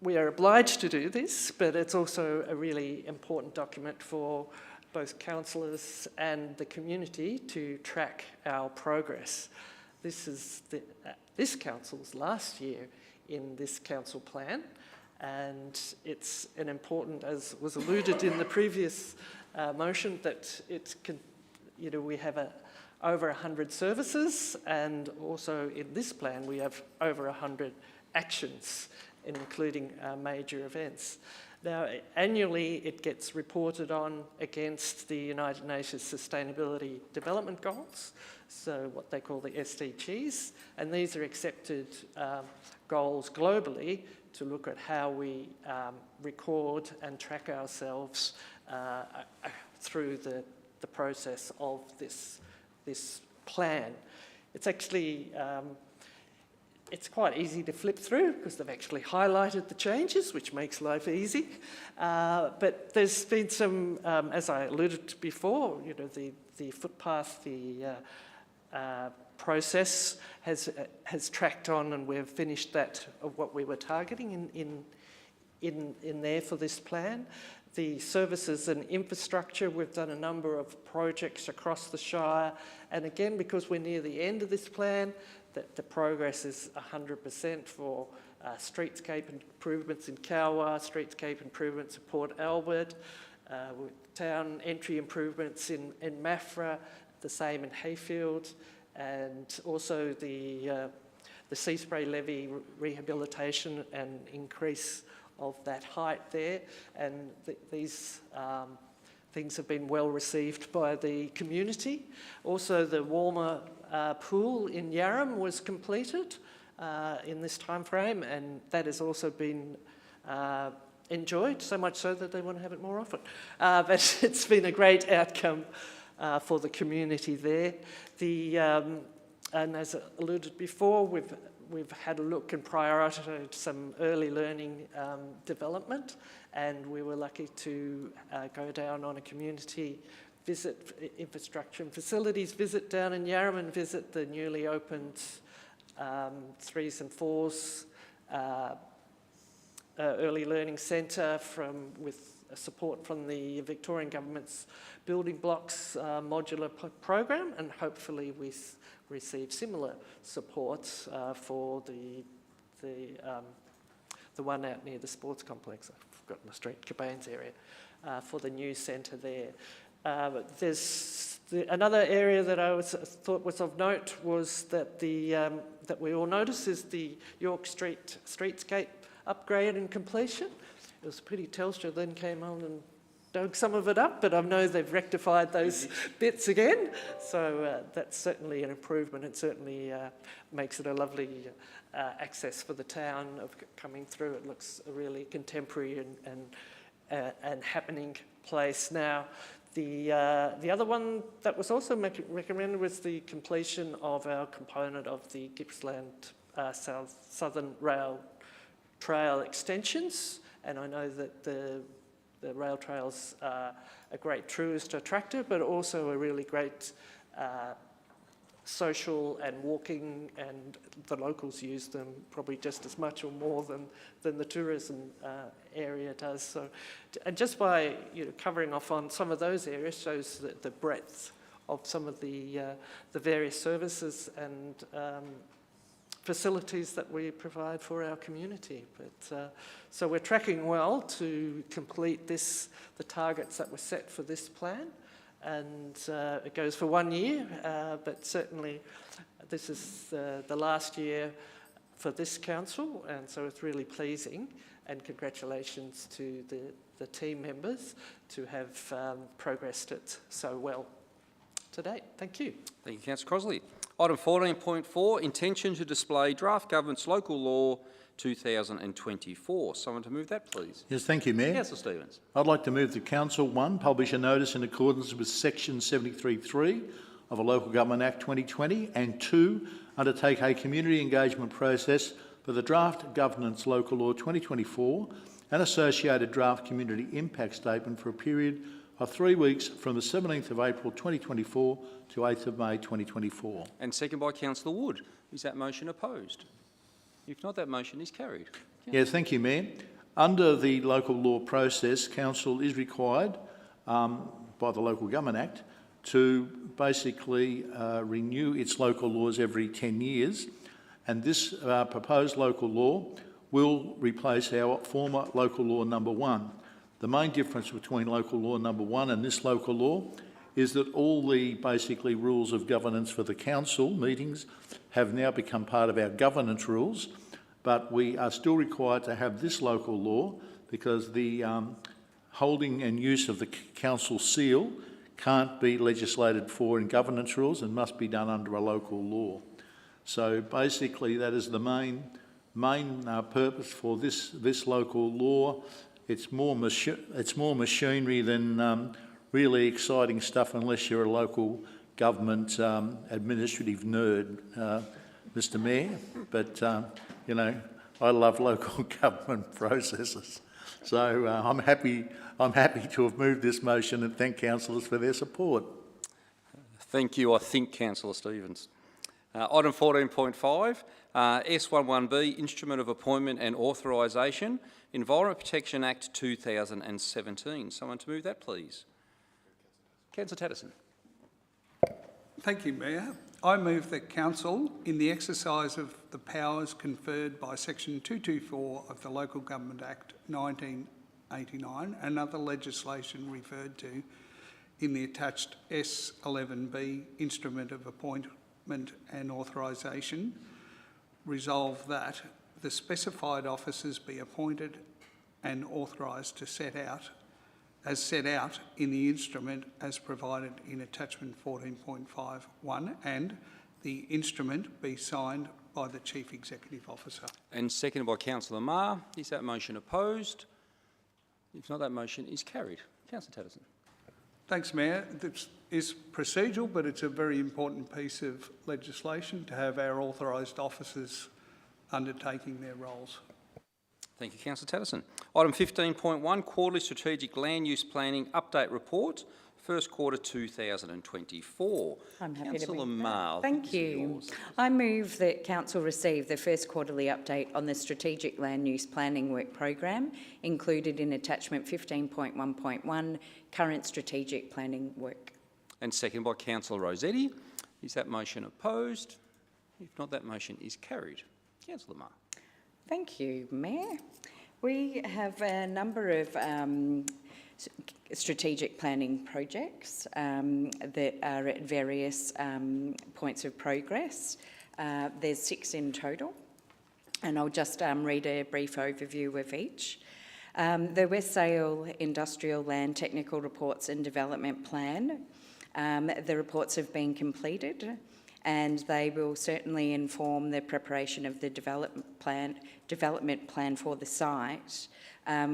we are obliged to do this, but it's also a really important document for both councillors and the community to track our progress. This is this council's last year in this council plan, and it's an important, as was alluded in the previous motion, that we have over 100 services, and also in this plan we have over 100 actions, including major events. Now, annually it gets reported on against the United Nations Sustainability Development Goals, so what they call the SDGs, and these are accepted goals globally to look at how we record and track ourselves through the process of this plan. It's actually it's quite easy to flip through because they've actually highlighted the changes, which makes life easy. But there's been some, as I alluded to before, the footpath, the process has tracked on, and we've finished that of what we were targeting in there for this plan. The services and infrastructure, we've done a number of projects across the Shire, and again, because we're near the end of this plan, the progress is 100% for streetscape improvements in Kawa, streetscape improvements at Port Albert, town entry improvements in Maffra, the same in Hayfield, and also the sea spray levee rehabilitation and increase of that height there, and these things have been well received by the community. Also, the warmer pool in Yarram was completed in this time frame, and that has also been enjoyed, so much so that they want to have it more often. But it's been a great outcome for the community there. And as alluded before, we've had a look and prioritised some early learning development, and we were lucky to go down on a community visit, infrastructure and facilities visit down in Yarram, and visit the newly opened 3s and 4s early learning centre with support from the Victorian Government's Building Blocks modular program, and hopefully we receive similar support for the one out near the sports complex. I've forgotten the street, Cabanes area, for the new centre there. There's another area that I thought was of note was that that we all notice is the York Street streetscape upgrade and completion. It was pretty. Telstra then came on and dug some of it up, but I know they've rectified those bits again. So that's certainly an improvement. It certainly makes it a lovely access for the town of coming through. It looks a really contemporary and happening place now. The other one that was also recommended was the completion of our component of the Gippsland Southern Rail Trail extensions, and I know that the rail trails are a great tourist attractor, but also a really great social and walking, and the locals use them probably just as much or more than the tourism area does. So, and just by covering off on some of those areas shows the breadth of some of the various services and facilities that we provide for our community. But so we're tracking well to complete the targets that were set for this plan, and it goes for 1 year, but certainly this is the last year for this council, and so it's really pleasing, and congratulations to the team members to have progressed it so well to date. Thank you. Thank you, Councillor Crossley. Item 14.4, intention to display draft government's local law 2024. Someone to move that, please. Yes, thank you, Mayor. Councillor Stevens. I'd like to move that Council, 1, publish a notice in accordance with Section 73(3) of the Local Government Act 2020, and 2, undertake a community engagement process for the draft Governance Local Law 2024 and associated draft community impact statement for a period of 3 weeks from the 17th of April 2024 to 8th of May 2024. And second by Councillor Wood. Is that motion opposed? If not, that motion is carried. Yes, thank you, Mayor. Under the local law process, Council is required by the Local Government Act to basically renew its local laws every 10 years, and this proposed local law will replace our former local law number 1. The main difference between local law number 1 and this local law is that all the basically rules of governance for the council meetings have now become part of our governance rules, but we are still required to have this local law because the holding and use of the council seal can't be legislated for in governance rules and must be done under a local law. So basically that is the main purpose for this local law. It's more machinery than really exciting stuff unless you're a local government administrative nerd, Mr. Mayor. But, I love local government processes. So I'm happy to have moved this motion and thank councillors for their support. Thank you, I think, Councillor Stevens. Item 14.5, S11B, Instrument of Appointment and Authorisation, Environment Protection Act 2017. Someone to move that, please. Councillor Tatterson. Thank you, Mayor. I move that Council, in the exercise of the powers conferred by Section 224 of the Local Government Act 1989 and other legislation referred to in the attached S11B Instrument of Appointment and Authorisation, resolve that the specified officers be appointed and authorised to set out in the instrument as provided in attachment 14.51, and the instrument be signed by the Chief Executive Officer. And seconded by Councillor Marr. Is that motion opposed? If not, that motion is carried. Councillor Tatterson. Thanks, Mayor. This is procedural, but it's a very important piece of legislation to have our authorised officers undertaking their roles. Thank you, Councillor Tatterson. Item 15.1, Quarterly Strategic Land Use Planning Update Report, first quarter 2024. I'm happy Councillor to move Marr. that. Thank you. I move that Council receive the first quarterly update on the Strategic Land Use Planning Work Program included in attachment 15.1.1, current strategic planning work. And seconded by Councillor Rossetti. Is that motion opposed? If not, that motion is carried. Councillor Marr. Thank you, Mayor. We have a number of strategic planning projects that are at various points of progress. There's 6 in total, and I'll just read a brief overview of each. The West Sale Industrial Land Technical Reports and Development Plan. The reports have been completed, and they will certainly inform the preparation of the development plan for the site,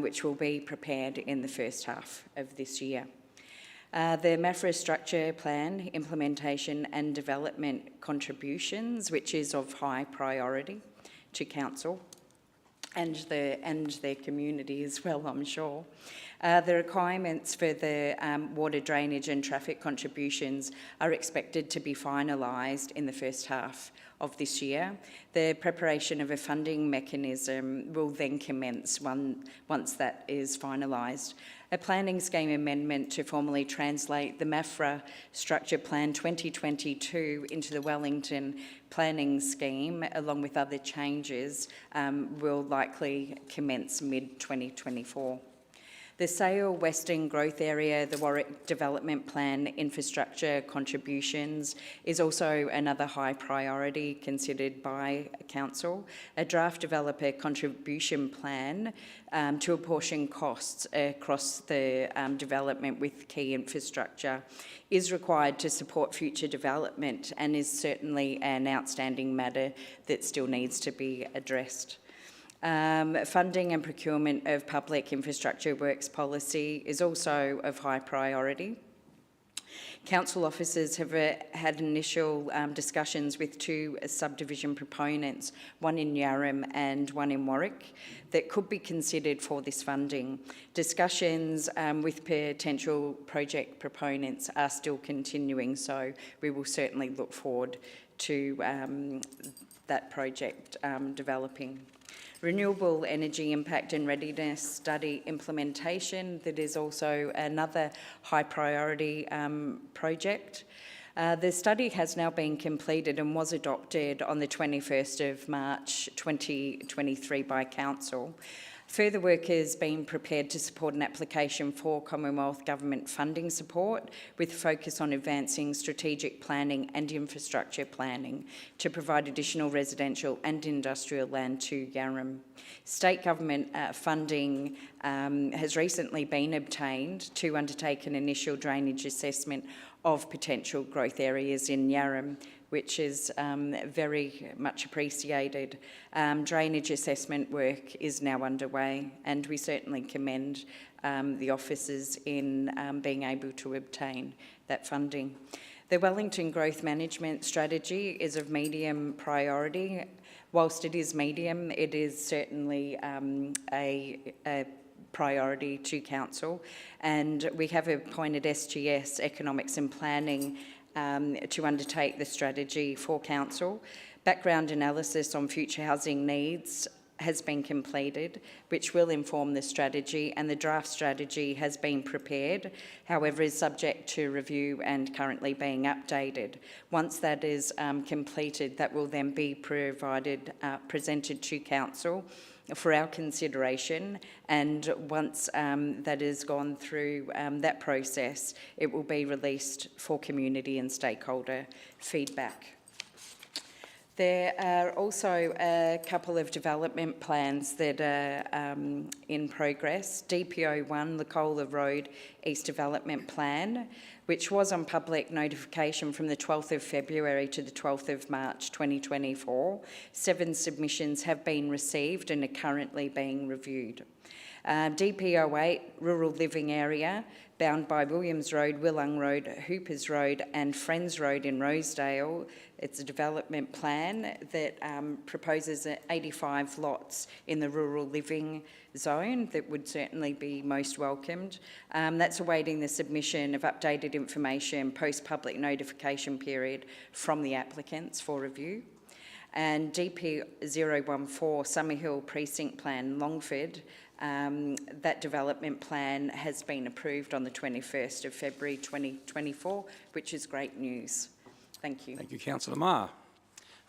which will be prepared in the first half of this year. The MAFRA Structure Plan Implementation and Development Contributions, which is of high priority to Council and their community as well, I'm sure. The requirements for the water drainage and traffic contributions are expected to be finalised in the first half of this year. The preparation of a funding mechanism will then commence once that is finalised. A planning scheme amendment to formally translate the MAFRA Structure Plan 2022 into the Wellington planning scheme, along with other changes, will likely commence mid-2024. The Sale Western Growth Area, the Warwick Development Plan infrastructure contributions is also another high priority considered by Council. A draft developer contribution plan to apportion costs across the development with key infrastructure is required to support future development and is certainly an outstanding matter that still needs to be addressed. Funding and procurement of public infrastructure works policy is also of high priority. Council officers have had initial discussions with two subdivision proponents, one in Yarram and one in Warwick, that could be considered for this funding. Discussions with potential project proponents are still continuing, so we will certainly look forward to that project developing. Renewable energy impact and readiness study implementation, that is also another high priority project. The study has now been completed and was adopted on the 21st of March 2023 by Council. Further work is being prepared to support an application for Commonwealth Government funding support with focus on advancing strategic planning and infrastructure planning to provide additional residential and industrial land to Yarram. State government funding has recently been obtained to undertake an initial drainage assessment of potential growth areas in Yarram, which is very much appreciated. Drainage assessment work is now underway, and we certainly commend the officers in being able to obtain that funding. The Wellington Growth Management Strategy is of medium priority. Whilst it is medium, it is certainly a priority to Council, and we have appointed SGS, Economics and Planning, to undertake the strategy for Council. Background analysis on future housing needs has been completed, which will inform the strategy, and the draft strategy has been prepared, however is subject to review and currently being updated. Once that is completed, that will then be presented to Council for our consideration, and once that has gone through that process, it will be released for community and stakeholder feedback. There are also a couple of development plans that are in progress. DPO1, the Cola Road East Development Plan, which was on public notification from the 12th of February to the 12th of March 2024. 7 submissions have been received and are currently being reviewed. DPO8, Rural Living Area, bound by Williams Road, Willung Road, Hoopers Road and Friends Road in Rosedale. It's a development plan that proposes 85 lots in the rural living zone that would certainly be most welcomed. That's awaiting the submission of updated information post-public notification period from the applicants for review. And DP014, Summerhill Precinct Plan, Longford, that development plan has been approved on the 21st of February 2024, which is great news. Thank you. Thank you, Councillor Marr.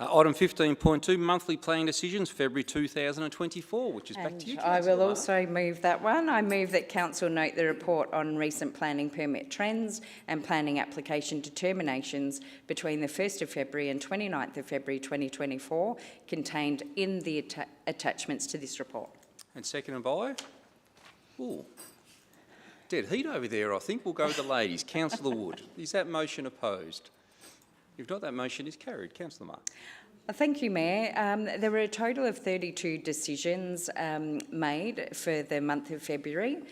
Item 15.2, monthly planning decisions, February 2024, which is back to you, Councillor I will Marr. also move that one. I move that Council note the report on recent planning permit trends and planning application determinations between the 1st of February and 29th of February 2024 contained in the attachments to this report. And seconded by? Ooh, dead heat over there, I think. We'll go with the ladies. Councillor Wood. Is that motion opposed? If not, that motion is carried. Councillor Marr. Thank you, Mayor. There were a total of 32 decisions made for the month of February.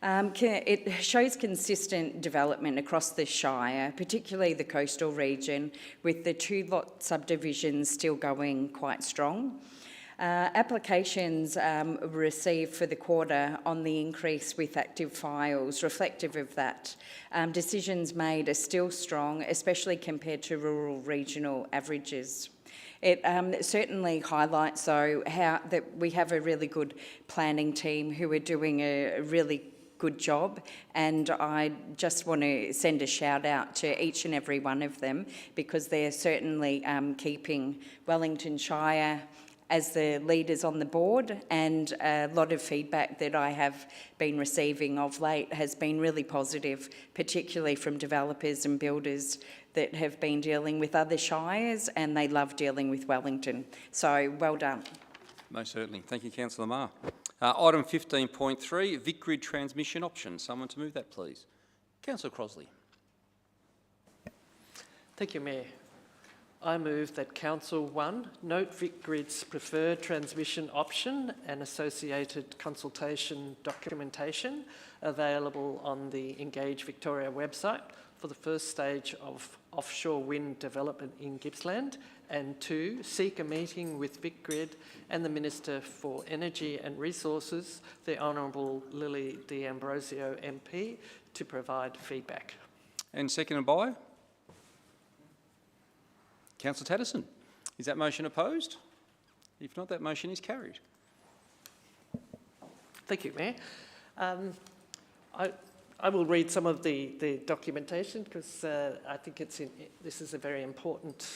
It shows consistent development across the Shire, particularly the coastal region, with the 2-lot subdivisions still going quite strong. Applications received for the quarter on the increase with active files, reflective of that. Decisions made are still strong, especially compared to rural regional averages. It certainly highlights, though, how that we have a really good planning team who are doing a really good job, and I just want to send a shout out to each and every one of them, because they're certainly keeping Wellington Shire as the leaders on the board, and a lot of feedback that I have been receiving of late has been really positive, particularly from developers and builders that have been dealing with other shires, and they love dealing with Wellington. So well done. Most certainly. Thank you, Councillor Marr. Item 15.3, Vicgrid transmission option. Someone to move that, please. Councillor Crosley. Thank you, Mayor. I move that Council 1 note Vicgrid's preferred transmission option and associated consultation documentation available on the Engage Victoria website for the first stage of offshore wind development in Gippsland, and 2, seek a meeting with Vicgrid and the Minister for Energy and Resources, the Honourable Lily D'Ambrosio MP, to provide feedback. And seconded by? Councillor Tatterson. Is that motion opposed? If not, that motion is carried. Thank you, Mayor. I will read some of the documentation, because I think this is a very important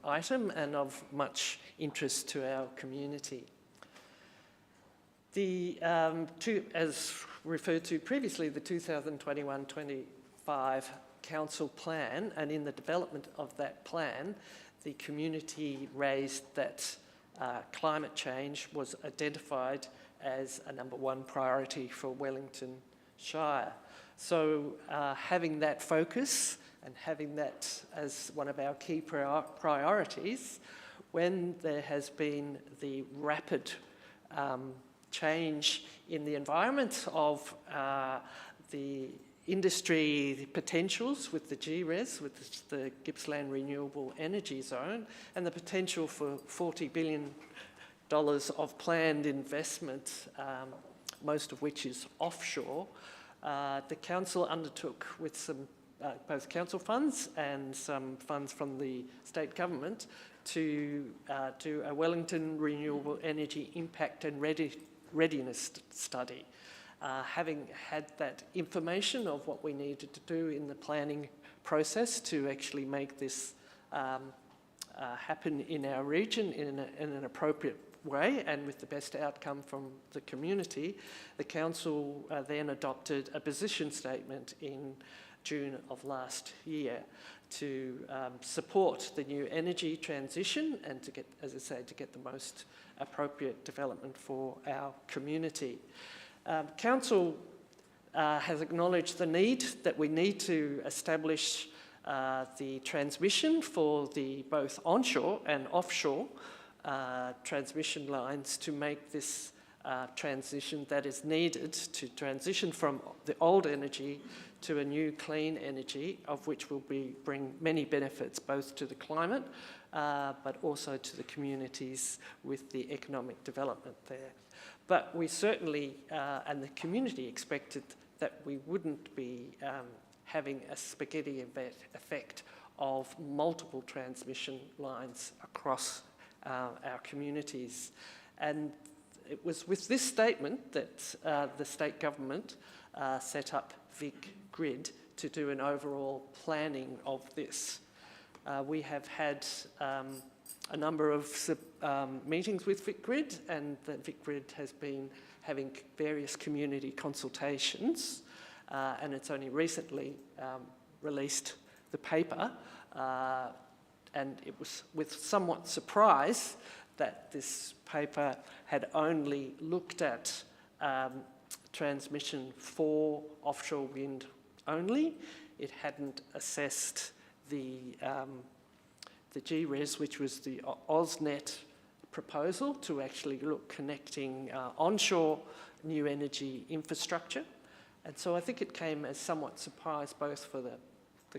item and of much interest to our community. As referred to previously, the 2021-25 Council plan, and in the development of that plan, the community raised that climate change was identified as a #1 priority for Wellington Shire. So having that focus and having that as one of our key priorities, when there has been the rapid change in the environment of the industry potentials with the GRES, with the Gippsland Renewable Energy Zone, and the potential for $40 billion of planned investment, most of which is offshore, the council undertook with some both council funds and some funds from the state government to do a Wellington Renewable Energy Impact and Readiness Study. Having had that information of what we needed to do in the planning process to actually make this happen in our region in an appropriate way and with the best outcome from the community, the council then adopted a position statement in June of last year to support the new energy transition and to get, as I say, to get the most appropriate development for our community. Council has acknowledged the need that we need to establish the transmission for the both onshore and offshore transmission lines to make this transition that is needed to transition from the old energy to a new clean energy, of which will bring many benefits both to the climate but also to the communities with the economic development there. But we certainly, and the community expected that we wouldn't be having a spaghetti effect of multiple transmission lines across our communities. And it was with this statement that the state government set up Vicgrid to do an overall planning of this. We have had a number of meetings with Vicgrid, and that Vicgrid has been having various community consultations, and it's only recently released the paper, and it was with somewhat surprise that this paper had only looked at transmission for offshore wind only. It hadn't assessed the GRES, which was the AusNet proposal to actually look connecting onshore new energy infrastructure. And so I think it came as somewhat surprise both for the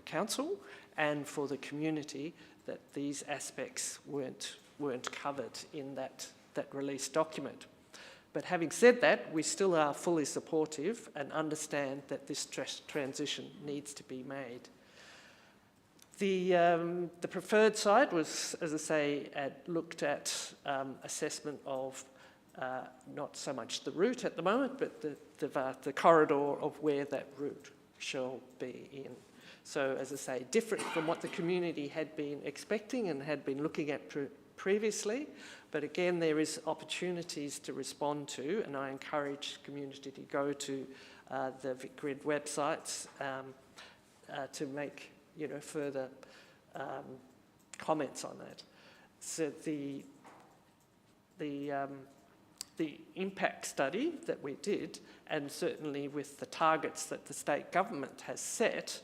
council and for the community that these aspects weren't covered in that that release document. But having said that, we still are fully supportive and understand that this transition needs to be made. The preferred site was, as I say, looked at assessment of not so much the route at the moment, but the corridor of where that route shall be in. So, as I say, different from what the community had been expecting and had been looking at previously, but again, there is opportunities to respond to, and I encourage community to go to the Vicgrid websites to make further comments on that. So the impact study that we did, and certainly with the targets that the state government has set,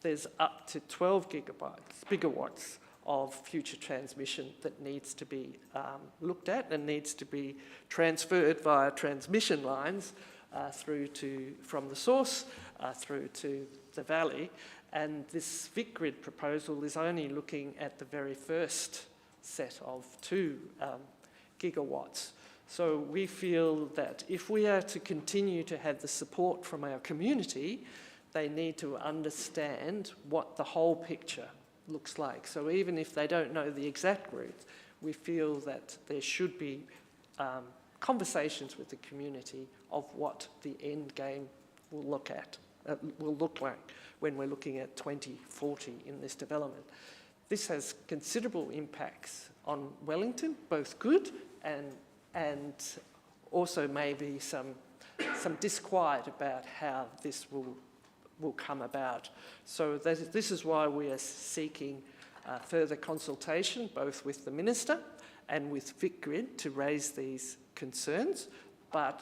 there's up to 12 gigawatts of future transmission that needs to be looked at and needs to be transferred via transmission lines from the source through to the valley. And this Vicgrid proposal is only looking at the very first set of 2 gigawatts. So we feel that if we are to continue to have the support from our community, they need to understand what the whole picture looks like. So even if they don't know the exact route, we feel that there should be conversations with the community of what the end game will look like when we're looking at 2040 in this development. This has considerable impacts on Wellington, both good and also maybe some disquiet about how this will come about. So this is why we are seeking further consultation, both with the Minister and with Vicgrid, to raise these concerns, but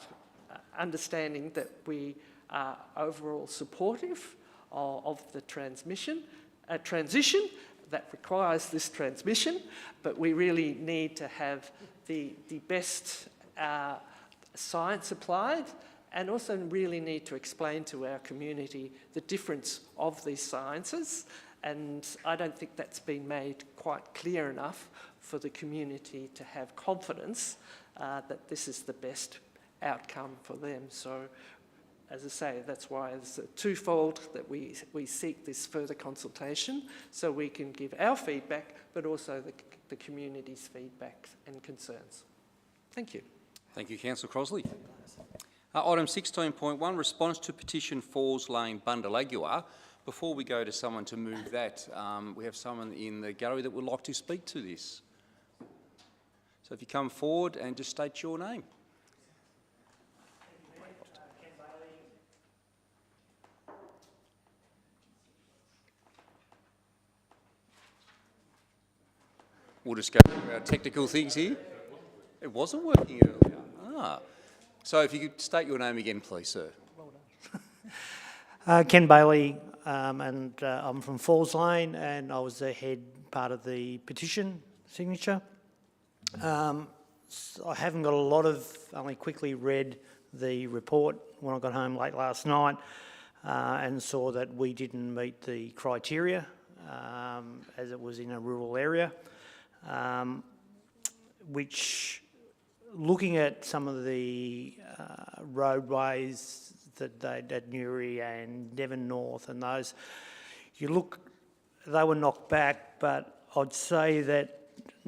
understanding that we are overall supportive of the transition that requires this transmission, but we really need to have the best science applied, and also really need to explain to our community the difference of these sciences. And I don't think that's been made quite clear enough for the community to have confidence that this is the best outcome for them. So, as I say, that's why it's twofold that we seek this further consultation, so we can give our feedback, but also the community's feedback and concerns. Thank you. Thank you, Councillor Crossley. Item 16.1, response to petition Falls Lane, Bundalaguah. Before we go to someone to move that, we have someone in the gallery that would like to speak to this. So if you come forward and just state your name. We'll just go through our technical things here. It wasn't working earlier. So if you could state your name again, please, sir. Ken Bailey, and I'm from Falls Lane, and I was the head part of the petition signature. I haven't got a lot of, only quickly read the report when I got home late last night and saw that we didn't meet the criteria as it was in a rural area, which, looking at some of the roadways at Newry and Devon North and those, you look, they were knocked back, but I'd say that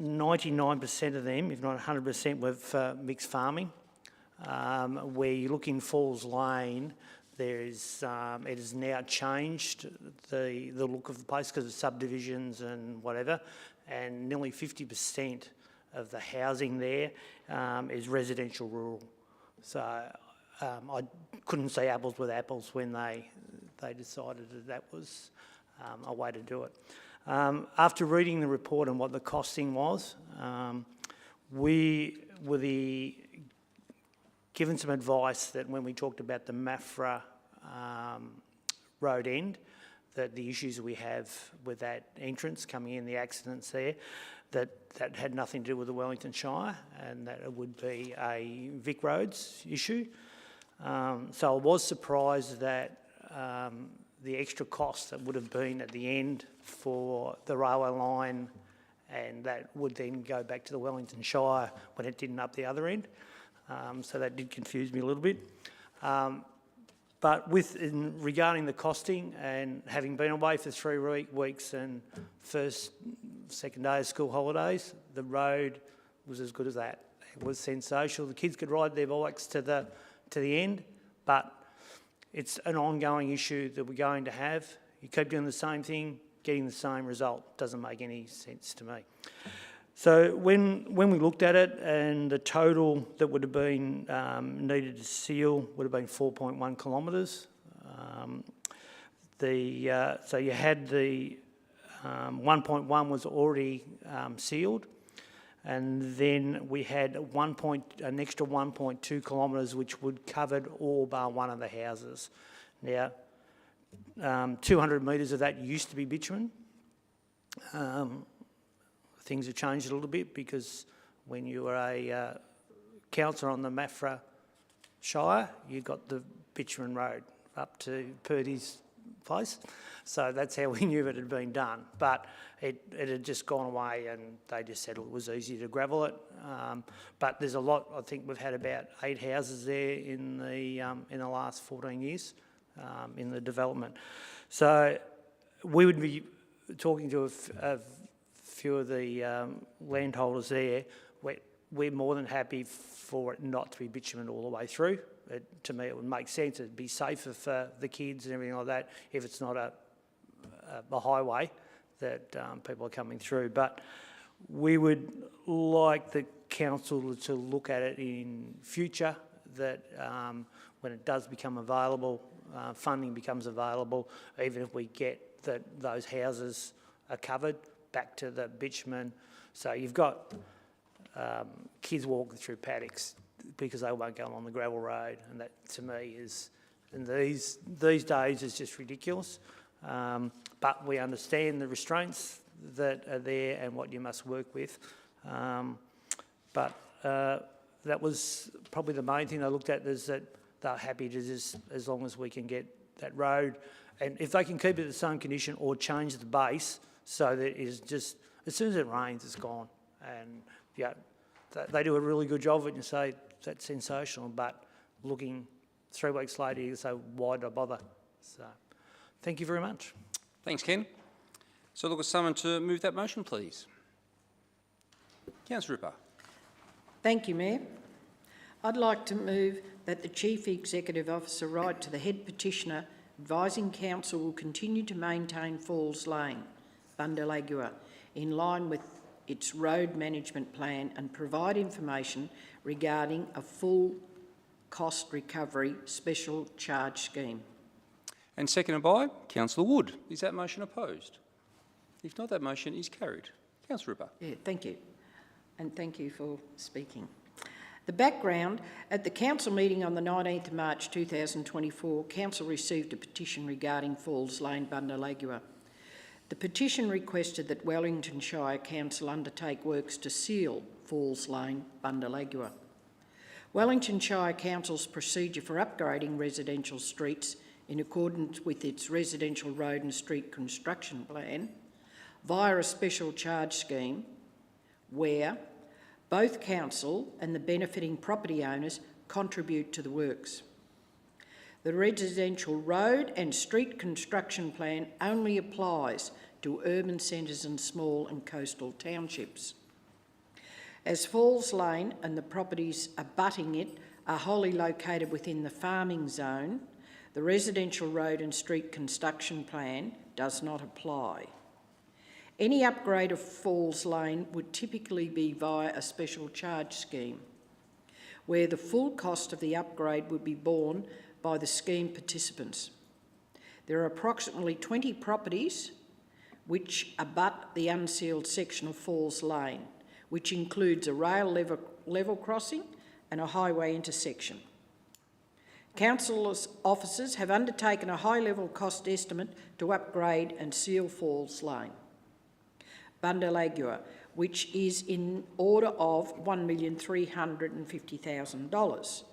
99% of them, if not 100%, were for mixed farming. Where you look in Falls Lane, there is it has now changed the look of the place because of subdivisions and whatever, and nearly 50% of the housing there is residential rural. So I couldn't say apples with apples when they decided that was a way to do it. After reading the report and what the costing was, we were given some advice that when we talked about the Maffra road end, that the issues we have with that entrance coming in, the accidents there, that had nothing to do with the Wellington Shire, and that it would be a Vic Roads issue. So I was surprised that the extra cost that would have been at the end for the railway line and that would then go back to the Wellington Shire when it didn't up the other end. So that did confuse me a little bit. But regarding the costing, and having been away for 3 weeks and second day of school holidays, the road was as good as that. It was sensational. The kids could ride their bikes to the end, but it's an ongoing issue that we're going to have. You keep doing the same thing, getting the same result. Doesn't make any sense to me. So when we looked at it, and the total that would have been needed to seal would have been 4.1 kilometres. So you had the 1.1 was already sealed, and then we had an extra 1.2 kilometres which would cover all bar one of the houses. Now, 200 metres of that used to be bitumen. Things have changed a little bit because when you were a councillor on the Maffra Shire, you got the bitumen road up to Purdy's place. So that's how we knew it had been done. But it had just gone away, and they just said it was easy to gravel it. But there's a lot. I think we've had about 8 houses there in the last 14 years in the development. So we would be talking to a few of the landholders there. We're more than happy for it not to be bitumen all the way through. To me, it would make sense. It'd be safer for the kids and everything like that if it's not a highway that people are coming through. But we would like the council to look at it in future, that when it does become available, funding becomes available, even if we get that those houses are covered, back to the bitumen. So you've got kids walking through paddocks because they won't go on the gravel road, and that to me is, in these days, is just ridiculous. But we understand the restraints that are there and what you must work with. But that was probably the main thing I looked at, is that they're happy to just, as long as we can get that road, and if they can keep it in the same condition or change the base so that it is just, as soon as it rains, it's gone. And yeah, they do a really good job of it, and you say, that's sensational, but looking 3 weeks later, you say, why did I bother? So, thank you very much. Thanks, Ken. So look at someone to move that motion, please. Councillor Ripper. Thank you, Mayor. I'd like to move that the Chief Executive Officer write to the head petitioner advising council will continue to maintain Falls Lane, Bundalaguah, in line with its road management plan, and provide information regarding a full cost recovery special charge scheme. And seconded by Councillor Wood. Is that motion opposed? If not, that motion is carried. Councillor Ripper. Yeah, thank you. And thank you for speaking. The background: at the council meeting on the 19th of March 2024, council received a petition regarding Falls Lane, Bundalaguah. The petition requested that Wellington Shire Council undertake works to seal Falls Lane, Bundalaguah. Wellington Shire Council's procedure for upgrading residential streets in accordance with its residential road and street construction plan via a special charge scheme where both council and the benefiting property owners contribute to the works. The residential road and street construction plan only applies to urban centres and small and coastal townships. As Falls Lane and the properties abutting it are wholly located within the farming zone, the residential road and street construction plan does not apply. Any upgrade of Falls Lane would typically be via a special charge scheme, where the full cost of the upgrade would be borne by the scheme participants. There are approximately 20 properties which abut the unsealed section of Falls Lane, which includes a rail level crossing and a highway intersection. Council's officers have undertaken a high-level cost estimate to upgrade and seal Falls Lane, Bundalaguah, which is in order of $1,350,000.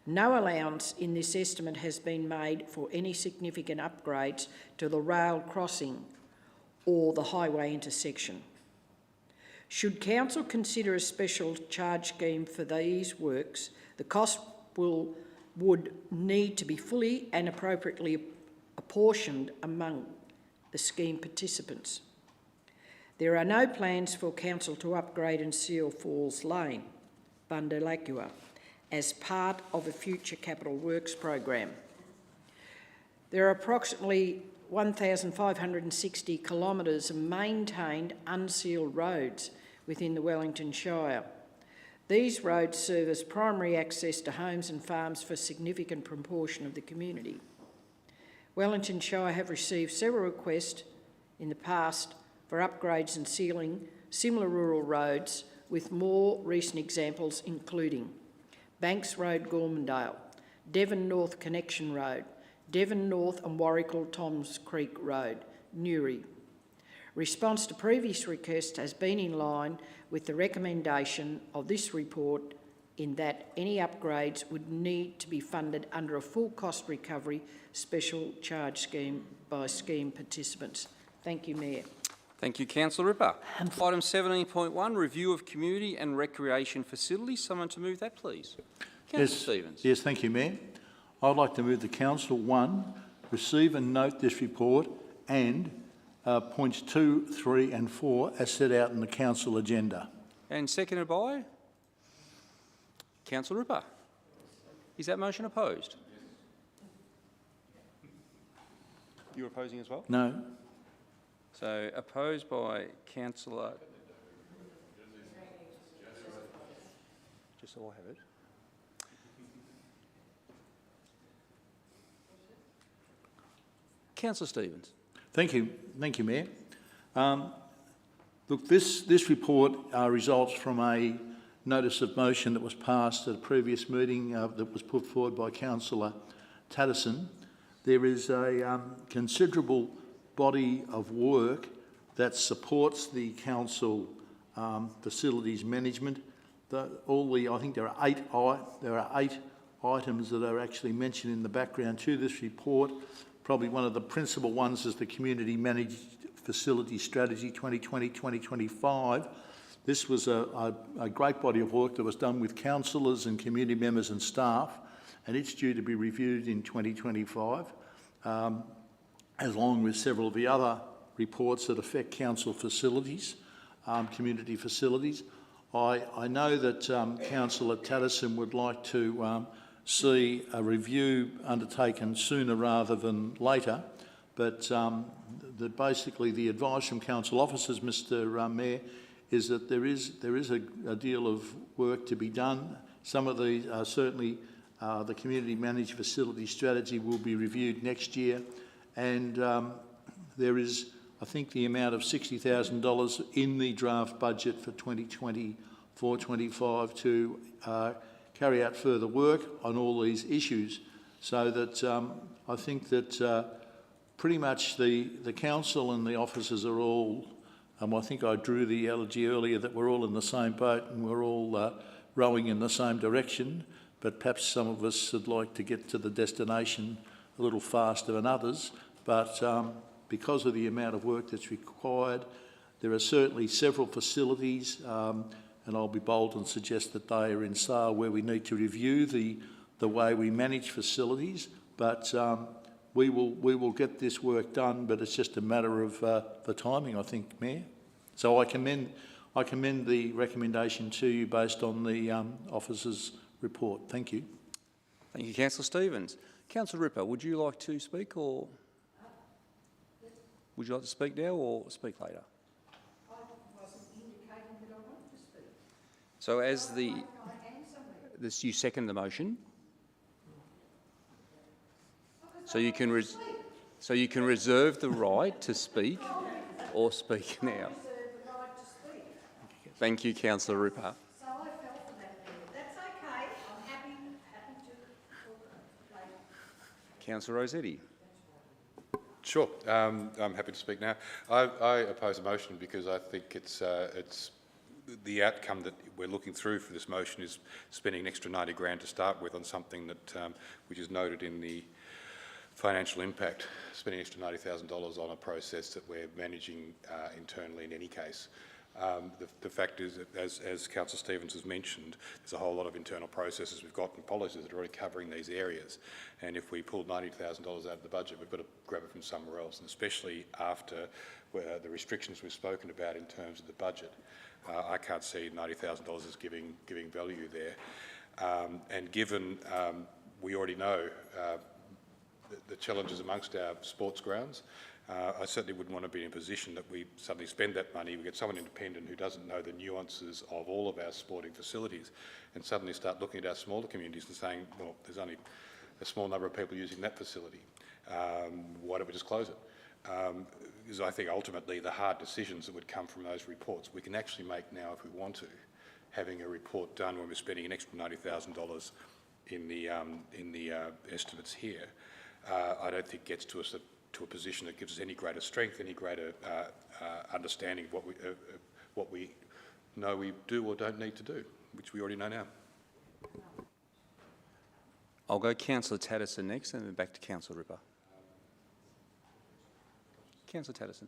No allowance in this estimate has been made for any significant upgrades to the rail crossing or the highway intersection. Should Council consider a special charge scheme for these works, the cost would need to be fully and appropriately apportioned among the scheme participants. There are no plans for Council to upgrade and seal Falls Lane, Bundalaguah, as part of a future capital works program. There are approximately 1,560 kilometres of maintained unsealed roads within the Wellington Shire. These roads serve as primary access to homes and farms for a significant proportion of the community. Wellington Shire have received several requests in the past for upgrades and sealing similar rural roads, with more recent examples including Banks Road, Gormandale, Devon North Connection Road, Devon North and Warrigal Toms Creek Road, Newry. Response to previous requests has been in line with the recommendation of this report in that any upgrades would need to be funded under a full cost recovery special charge scheme by scheme participants. Thank you, Mayor. Thank you, Councillor Ripper. Item 17.1, review of community and recreation facilities. Someone to move that, please. Councillor Stevens. Yes, thank you, Mayor. I'd like to move the Council 1, receive and note this report, and points 2, 3 and 4 as set out in the Council agenda. And seconded by Councillor Ripper. Is that motion opposed? You're opposing as well? No. So opposed by Councillor... Just so I have it. Councillor Stevens. Thank you, Mayor. Look, this report results from a notice of motion that was passed at a previous meeting that was put forward by Councillor Tatterson. There is a considerable body of work that supports the council facilities management. I think there are eight items that are actually mentioned in the background to this report. Probably one of the principal ones is the Community Managed Facility Strategy 2020-2025. This was a great body of work that was done with councillors and community members and staff, and it's due to be reviewed in 2025, along with several of the other reports that affect council facilities, community facilities. I know that Councillor Tatterson would like to see a review undertaken sooner rather than later, but basically the advice from council officers, Mr Mayor, is that there is a deal of work to be done. Some of these certainly the community managed facility strategy will be reviewed next year, and there is, I think, the amount of $60,000 in the draft budget for 2024-25 to carry out further work on all these issues, so that I think that pretty much the council and the officers are all, I think I drew the analogy earlier that we're all in the same boat and we're all rowing in the same direction, but perhaps some of us would like to get to the destination a little faster than others. But because of the amount of work that's required, there are certainly several facilities, and I'll be bold and suggest that they are in SAR where we need to review the way we manage facilities. But we will get this work done, but it's just a matter of the timing, I think, Mayor. So I commend the recommendation to you based on the officer's report. Thank you. Thank you, Councillor Stevens. Councillor Ripper, would you like to speak, or would you like to speak now or speak later? I wasn't indicating that I wanted to speak. So as you second the motion, so you can reserve the right to speak or speak now. Thank you, Councillor Ripper. So I fell for that. That's okay. I'm happy to talk later. Councillor Rossetti. Sure, I'm happy to speak now. I oppose the motion because I think it's the outcome that we're looking through for this motion is spending an extra 90 grand to start with on something that which is noted in the financial impact, spending extra $90,000 on a process that we're managing internally in any case. The fact is that, as Councillor Stevens has mentioned, there's a whole lot of internal processes we've got and policies that are already covering these areas. And if we pull $90,000 out of the budget, we've got to grab it from somewhere else, and especially after the restrictions we've spoken about in terms of the budget. I can't see $90,000 as giving value there. And given we already know the challenges amongst our sports grounds, I certainly wouldn't want to be in a position that we suddenly spend that money, we get someone independent who doesn't know the nuances of all of our sporting facilities, and suddenly start looking at our smaller communities and saying, well, there's only a small number of people using that facility. Why don't we just close it? Because I think ultimately the hard decisions that would come from those reports we can actually make now if we want to. Having a report done when we're spending an extra $90,000 in the estimates here, I don't think gets to us to a position that gives us any greater strength, any greater understanding of what we know we do or don't need to do, which we already know now. I'll go Councillor Tatterson next and then back to Councillor Ripper. Councillor Tatterson.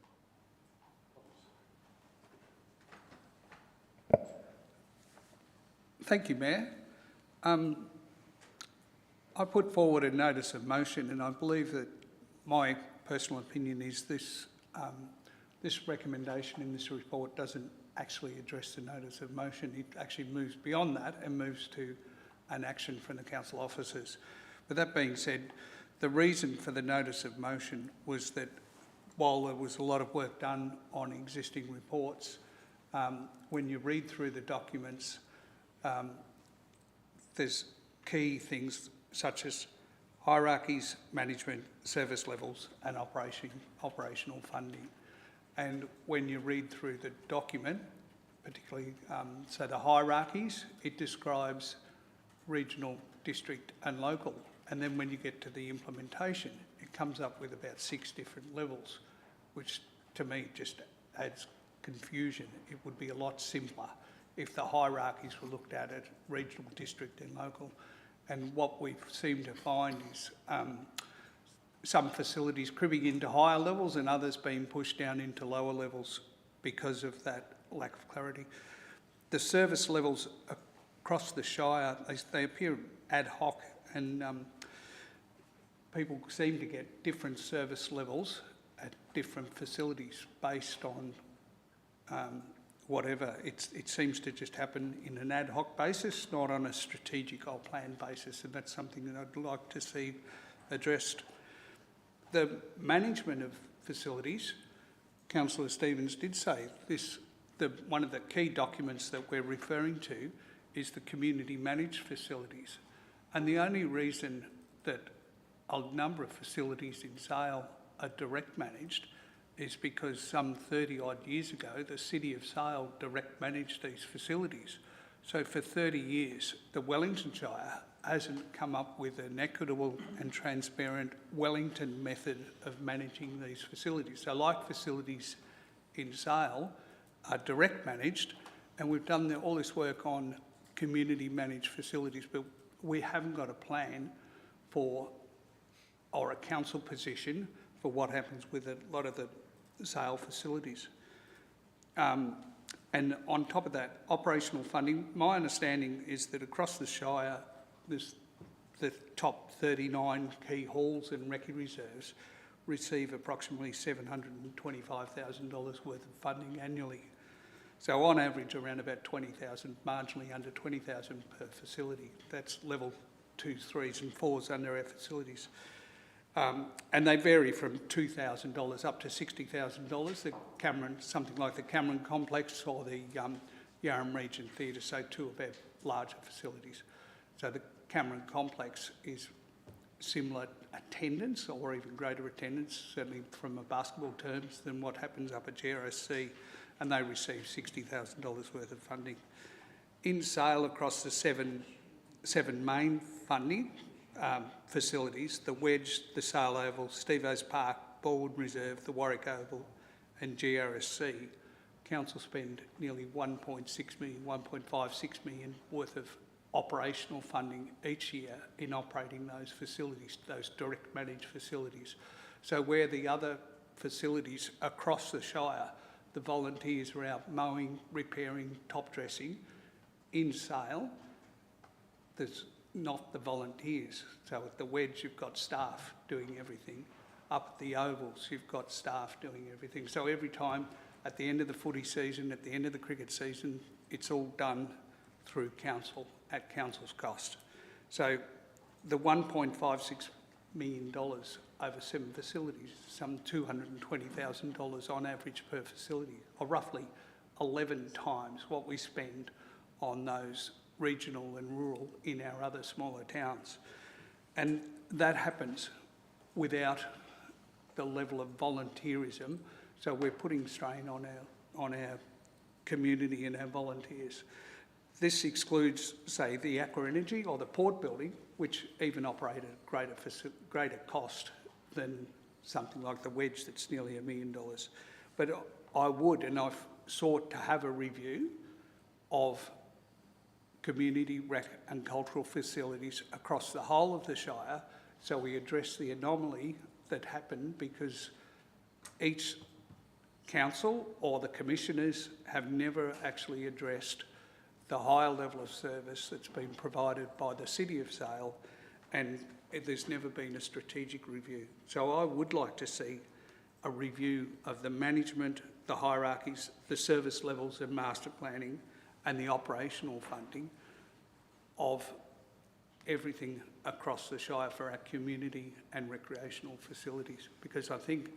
Thank you, Mayor. I put forward a notice of motion, and I believe that my personal opinion is this recommendation in this report doesn't actually address the notice of motion. It actually moves beyond that and moves to an action from the council officers. But that being said, the reason for the notice of motion was that while there was a lot of work done on existing reports, when you read through the documents, there's key things such as hierarchies, management, service levels and operational funding. And when you read through the document, particularly so the hierarchies, it describes regional, district and local. And then when you get to the implementation, it comes up with about 6 different levels, which to me just adds confusion. It would be a lot simpler if the hierarchies were looked at regional, district and local. And what we seem to find is some facilities cribbing into higher levels and others being pushed down into lower levels because of that lack of clarity. The service levels across the Shire, they appear ad hoc, and people seem to get different service levels at different facilities based on whatever. It seems to just happen in an ad hoc basis, not on a strategic or planned basis, and that's something that I'd like to see addressed. The management of facilities, Councillor Stevens did say this, one of the key documents that we're referring to is the community managed facilities. And the only reason that a number of facilities in Sale are direct managed is because some 30 odd years ago, the City of Sale direct managed these facilities. So for 30 years, the Wellington Shire hasn't come up with an equitable and transparent Wellington method of managing these facilities. So like facilities in Sale are direct managed, and we've done all this work on community managed facilities, but we haven't got a plan for, or a council position for what happens with a lot of the Sale facilities. And on top of that, operational funding, my understanding is that across the Shire, the top 39 key halls and recce reserves receive approximately $725,000 worth of funding annually. So on average, around about 20,000, marginally under 20,000 per facility. That's level 2s, 3s and 4s under our facilities. And they vary from $2,000 up to $60,000. The Cameron, something like the Cameron Complex or the Yarram Region Theatre, so 2 of our larger facilities. So the Cameron Complex is similar attendance or even greater attendance, certainly from a basketball terms, than what happens up at GRSC, and they receive $60,000 worth of funding. In Sale, across the seven main funding facilities, the Wedge, the Sale Oval, Steve O's Park, Baldwin Reserve, the Warwick Oval and GRSC, council spend nearly $1.6 million, $1.56 million worth of operational funding each year in operating those facilities, those direct managed facilities. So where the other facilities across the Shire the volunteers are out mowing, repairing, top dressing. In Sale, there's not the volunteers. So at the Wedge, you've got staff doing everything. Up at the Ovals, you've got staff doing everything. So every time, at the end of the footy season, at the end of the cricket season, it's all done through council, at council's cost. So the $1.56 million over 7 facilities, some $220,000 on average per facility, or roughly 11 times what we spend on those regional and rural in our other smaller towns. And that happens without the level of volunteerism. So we're putting strain on our community and our volunteers. This excludes, say, the Aqua Energy or the Port Building, which even operate at greater cost than something like the Wedge that's nearly $1 million. But I would, and I've sought to have a review of community, rec and cultural facilities across the whole of the Shire, so we address the anomaly that happened because each council or the commissioners have never actually addressed the higher level of service that's been provided by the City of Sale, and there's never been a strategic review. So I would like to see a review of the management, the hierarchies, the service levels and master planning and the operational funding of everything across the Shire for our community and recreational facilities, because I think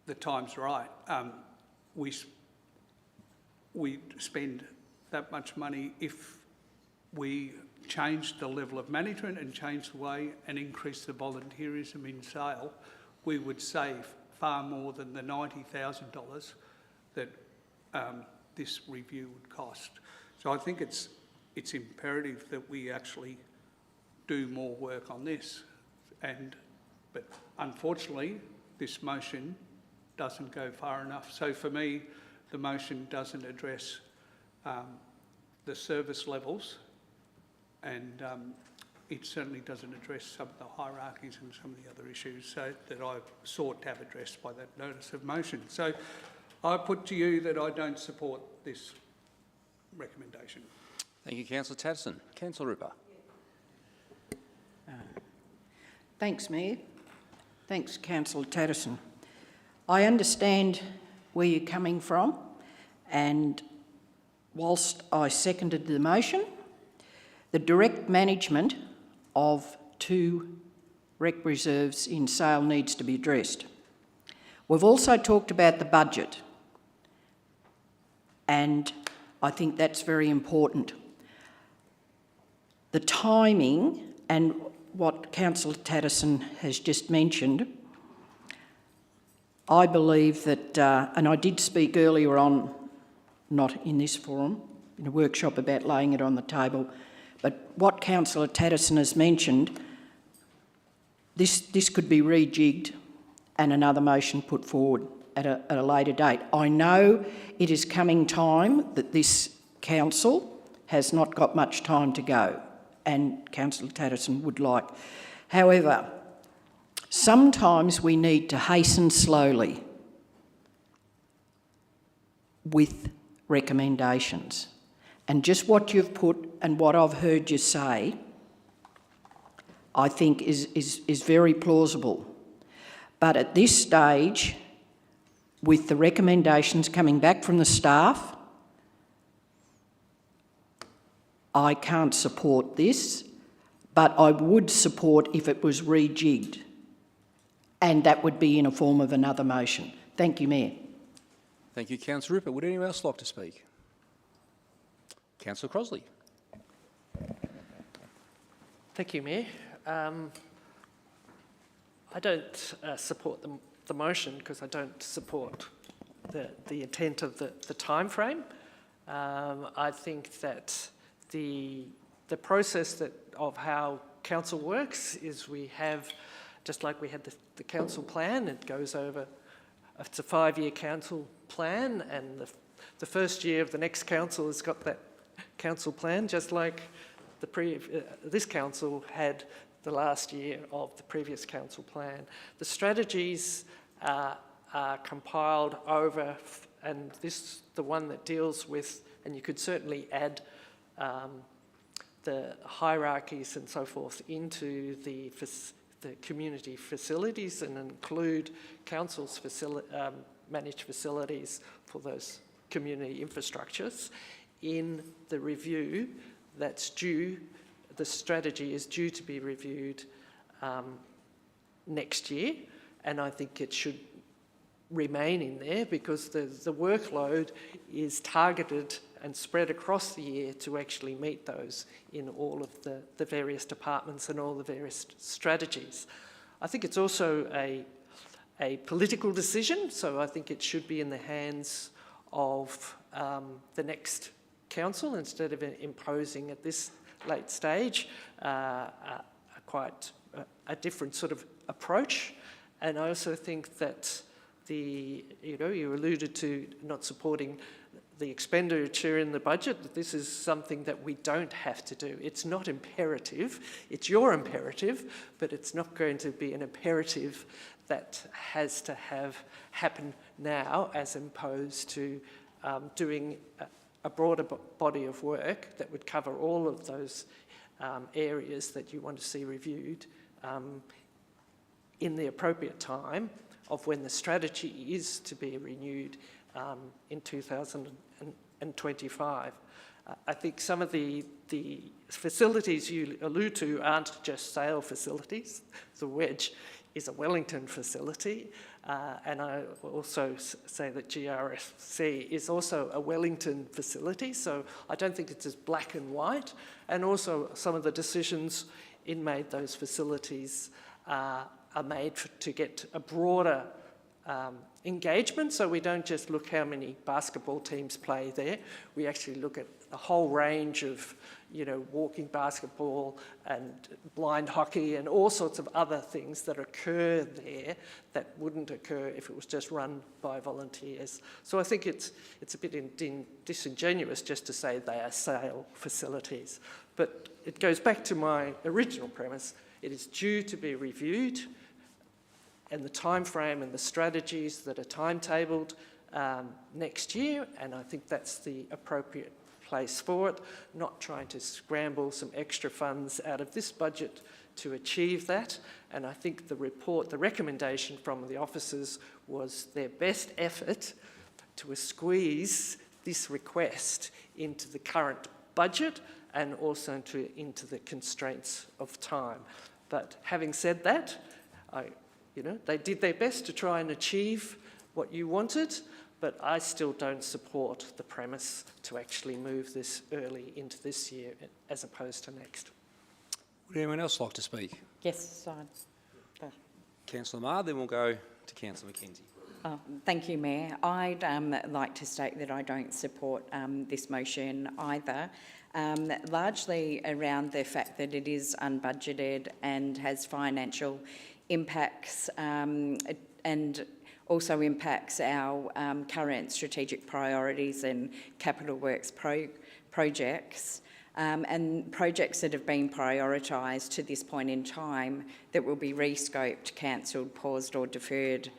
the time's right. We spend that much money if we change the level of management and change the way and increase the volunteerism in Sale, we would save far more than the $90,000 that this review would cost. So I think it's imperative that we actually do more work on this. But unfortunately, this motion doesn't go far enough. So for me, the motion doesn't address the service levels, and it certainly doesn't address some of the hierarchies and some of the other issues that I've sought to have addressed by that notice of motion. So I put to you that I don't support this recommendation. Thank you, Councillor Tatterson. Councillor Ripper. Thanks, Mayor. Thanks, Councillor Tatterson. I understand where you're coming from, and whilst I seconded the motion, the direct management of 2 rec reserves in Sale needs to be addressed. We've also talked about the budget, and I think that's very important. The timing and what Councillor Tatterson has just mentioned, I believe that, and I did speak earlier on, not in this forum, in a workshop about laying it on the table, but what Councillor Tatterson has mentioned, this could be rejigged and another motion put forward at a later date. I know it is coming time that this council has not got much time to go, and Councillor Tatterson would like. However, sometimes we need to hasten slowly with recommendations. And just what you've put and what I've heard you say, I think is very plausible. But at this stage, with the recommendations coming back from the staff, I can't support this, but I would support if it was rejigged, and that would be in a form of another motion. Thank you, Mayor. Thank you, Councillor Ripper. Would anyone else like to speak? Councillor Crosley. Thank you, Mayor. I don't support the motion because I don't support the intent of the time frame. I think that the process of how council works is we have, just like we had the council plan, it goes over, it's a 5-year council plan, and the first year of the next council has got that council plan, just like this council had the last year of the previous council plan. The strategies are compiled over and this the one that deals with, and you could certainly add the hierarchies and so forth into the community facilities and include council's managed facilities for those community infrastructures in the review that's due. The strategy is due to be reviewed next year, and I think it should remain in there because the workload is targeted and spread across the year to actually meet those in all of the various departments and all the various strategies. I think it's also a political decision, so I think it should be in the hands of the next council instead of imposing at this late stage quite a different sort of approach. And I also think that you alluded to not supporting the expenditure in the budget, that this is something that we don't have to do. It's not imperative, it's your imperative, but it's not going to be an imperative that has to happen now as opposed to doing a broader body of work that would cover all of those areas that you want to see reviewed in the appropriate time of when the strategy is to be renewed in 2025. I think some of the facilities you allude to aren't just sale facilities. The Wedge is a Wellington facility, and I also say that GRFC is also a Wellington facility, so I don't think it's as black and white. And also some of the decisions in those facilities are made to get a broader engagement, so we don't just look how many basketball teams play there. We actually look at a whole range of, walking basketball and blind hockey and all sorts of other things that occur there that wouldn't occur if it was just run by volunteers. So I think it's a bit disingenuous just to say they are sale facilities. But it goes back to my original premise. It is due to be reviewed, and the time frame and the strategies that are timetabled next year, and I think that's the appropriate place for it, not trying to scramble some extra funds out of this budget to achieve that. And I think the recommendation from the officers was their best effort to squeeze this request into the current budget and also into the constraints of time. But having said that, they did their best to try and achieve what you wanted, but I still don't support the premise to actually move this early into this year as opposed to next. Would anyone else like to speak? Yes, Councillor Marr, then we'll go to Councillor Mackenzie. Thank you, Mayor. I'd like to state that I don't support this motion either, largely around the fact that it is unbudgeted and has financial impacts and also impacts our current strategic priorities and capital works projects and projects that have been prioritised to this point in time that will be rescoped, cancelled, paused or deferred.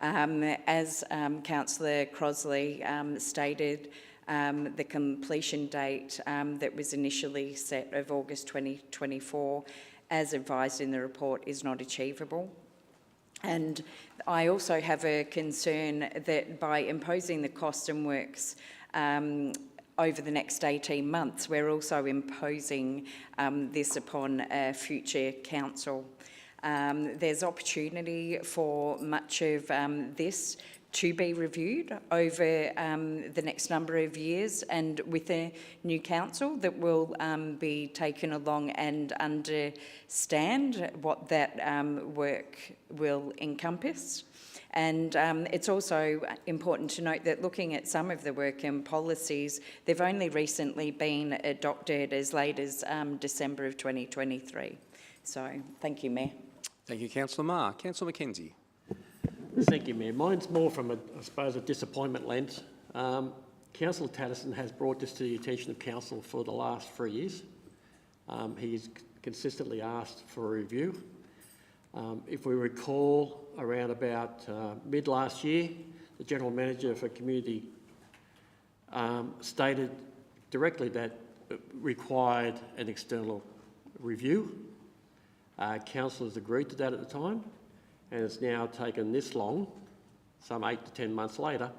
As Councillor Crosley stated, the completion date that was initially set of August 2024, as advised in the report, is not achievable. And I also have a concern that by imposing the cost and works over the next 18 months, we're also imposing this upon a future council. There's opportunity for much of this to be reviewed over the next number of years, and with a new council that will be taken along and understand what that work will encompass. And it's also important to note that looking at some of the work and policies, they've only recently been adopted as late as December of 2023. So thank you, Mayor. Thank you, Councillor Marr. Councillor Mackenzie. Thank you, Mayor. Mine's more from, a disappointment lens. Councillor Tatterson has brought this to the attention of Council for the last 3 years. He's consistently asked for a review. If we recall, around about mid last year, the General Manager for Community stated directly that it required an external review. Councillors agreed to that at the time, and it's now taken this long, some 8 to 10 months later,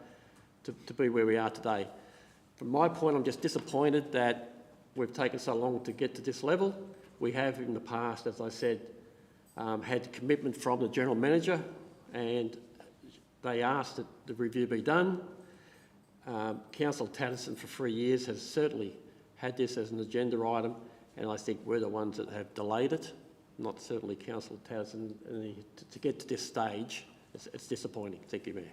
to be where we are today. From my point, I'm just disappointed that we've taken so long to get to this level. We have in the past, as I said, had commitment from the General Manager, and they asked that the review be done. Councillor Tatterson for 3 years has certainly had this as an agenda item, and I think we're the ones that have delayed it, not certainly Councillor Tatterson. To get to this stage, it's disappointing. Thank you, Mayor.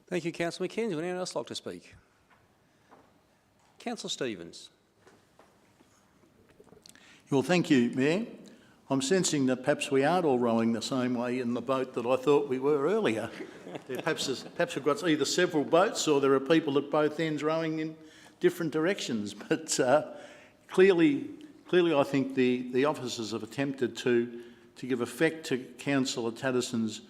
Thank you, Councillor McKenzie. Would anyone else like to speak? Councillor Stevens. Well, thank you, Mayor. I'm sensing that perhaps we aren't all rowing the same way in the boat that I thought we were earlier. Perhaps we've got either several boats or there are people at both ends rowing in different directions. But clearly I think the officers have attempted to give effect to Councillor Tatterson's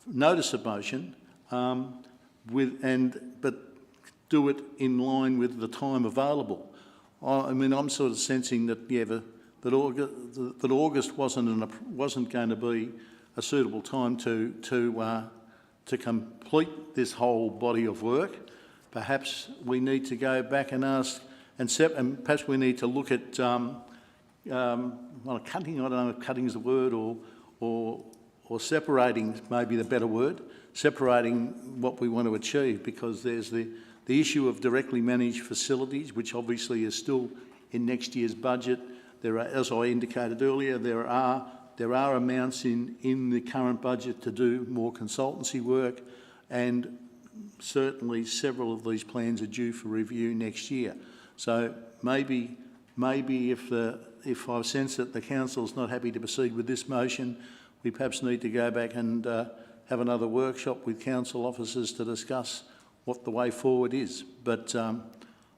notice of motion, but do it in line with the time available. I mean, I'm sort of sensing that that August wasn't going to be a suitable time to complete this whole body of work. Perhaps we need to go back and ask, and perhaps we need to look at cutting. I don't know if cutting is the word, or separating maybe the better word. Separating what we want to achieve, because there's the issue of directly managed facilities, which obviously is still in next year's budget. There are, as I indicated earlier, there are amounts in the current budget to do more consultancy work, and certainly several of these plans are due for review next year. So maybe if I sense that the council's not happy to proceed with this motion, we perhaps need to go back and have another workshop with council officers to discuss what the way forward is. But I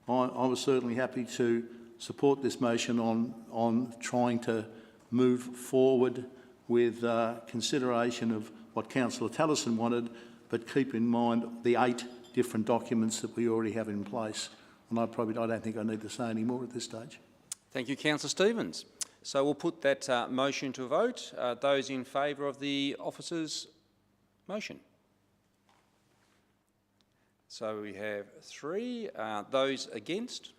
was certainly happy to support this motion on trying to move forward with consideration of what Councillor Tatterson wanted, but keep in mind the 8 different documents that we already have in place. And I don't think I need to say any more at this stage. Thank you, Councillor Stevens. So we'll put that motion to a vote. Those in favour of the officer's motion? So we have 3. Those against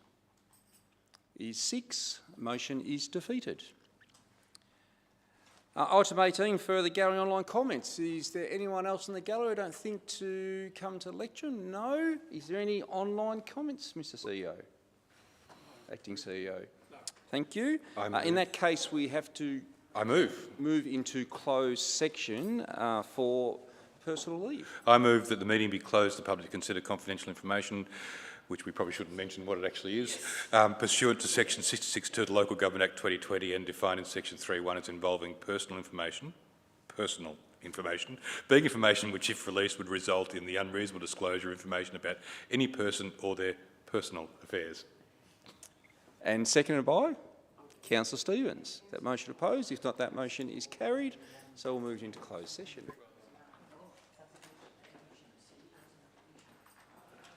is 6. Motion is defeated. Item 18, further gallery online comments. Is there anyone else in the gallery I don't think to come to lecture? No. Is there any online comments, Mr CEO? Acting CEO. No. Thank you. In that case, we have to move into closed section for personal leave. I move that the meeting be closed to the public to consider confidential information, which we probably shouldn't mention what it actually is, pursuant to Section 66.2 of the Local Government Act 2020 and defined in Section 3.1 as involving personal information, being information which, if released, would result in the unreasonable disclosure of information about any person or their personal affairs. And seconded by Councillor Stevens. That motion opposed? If not, that motion is carried. So we'll move into closed session.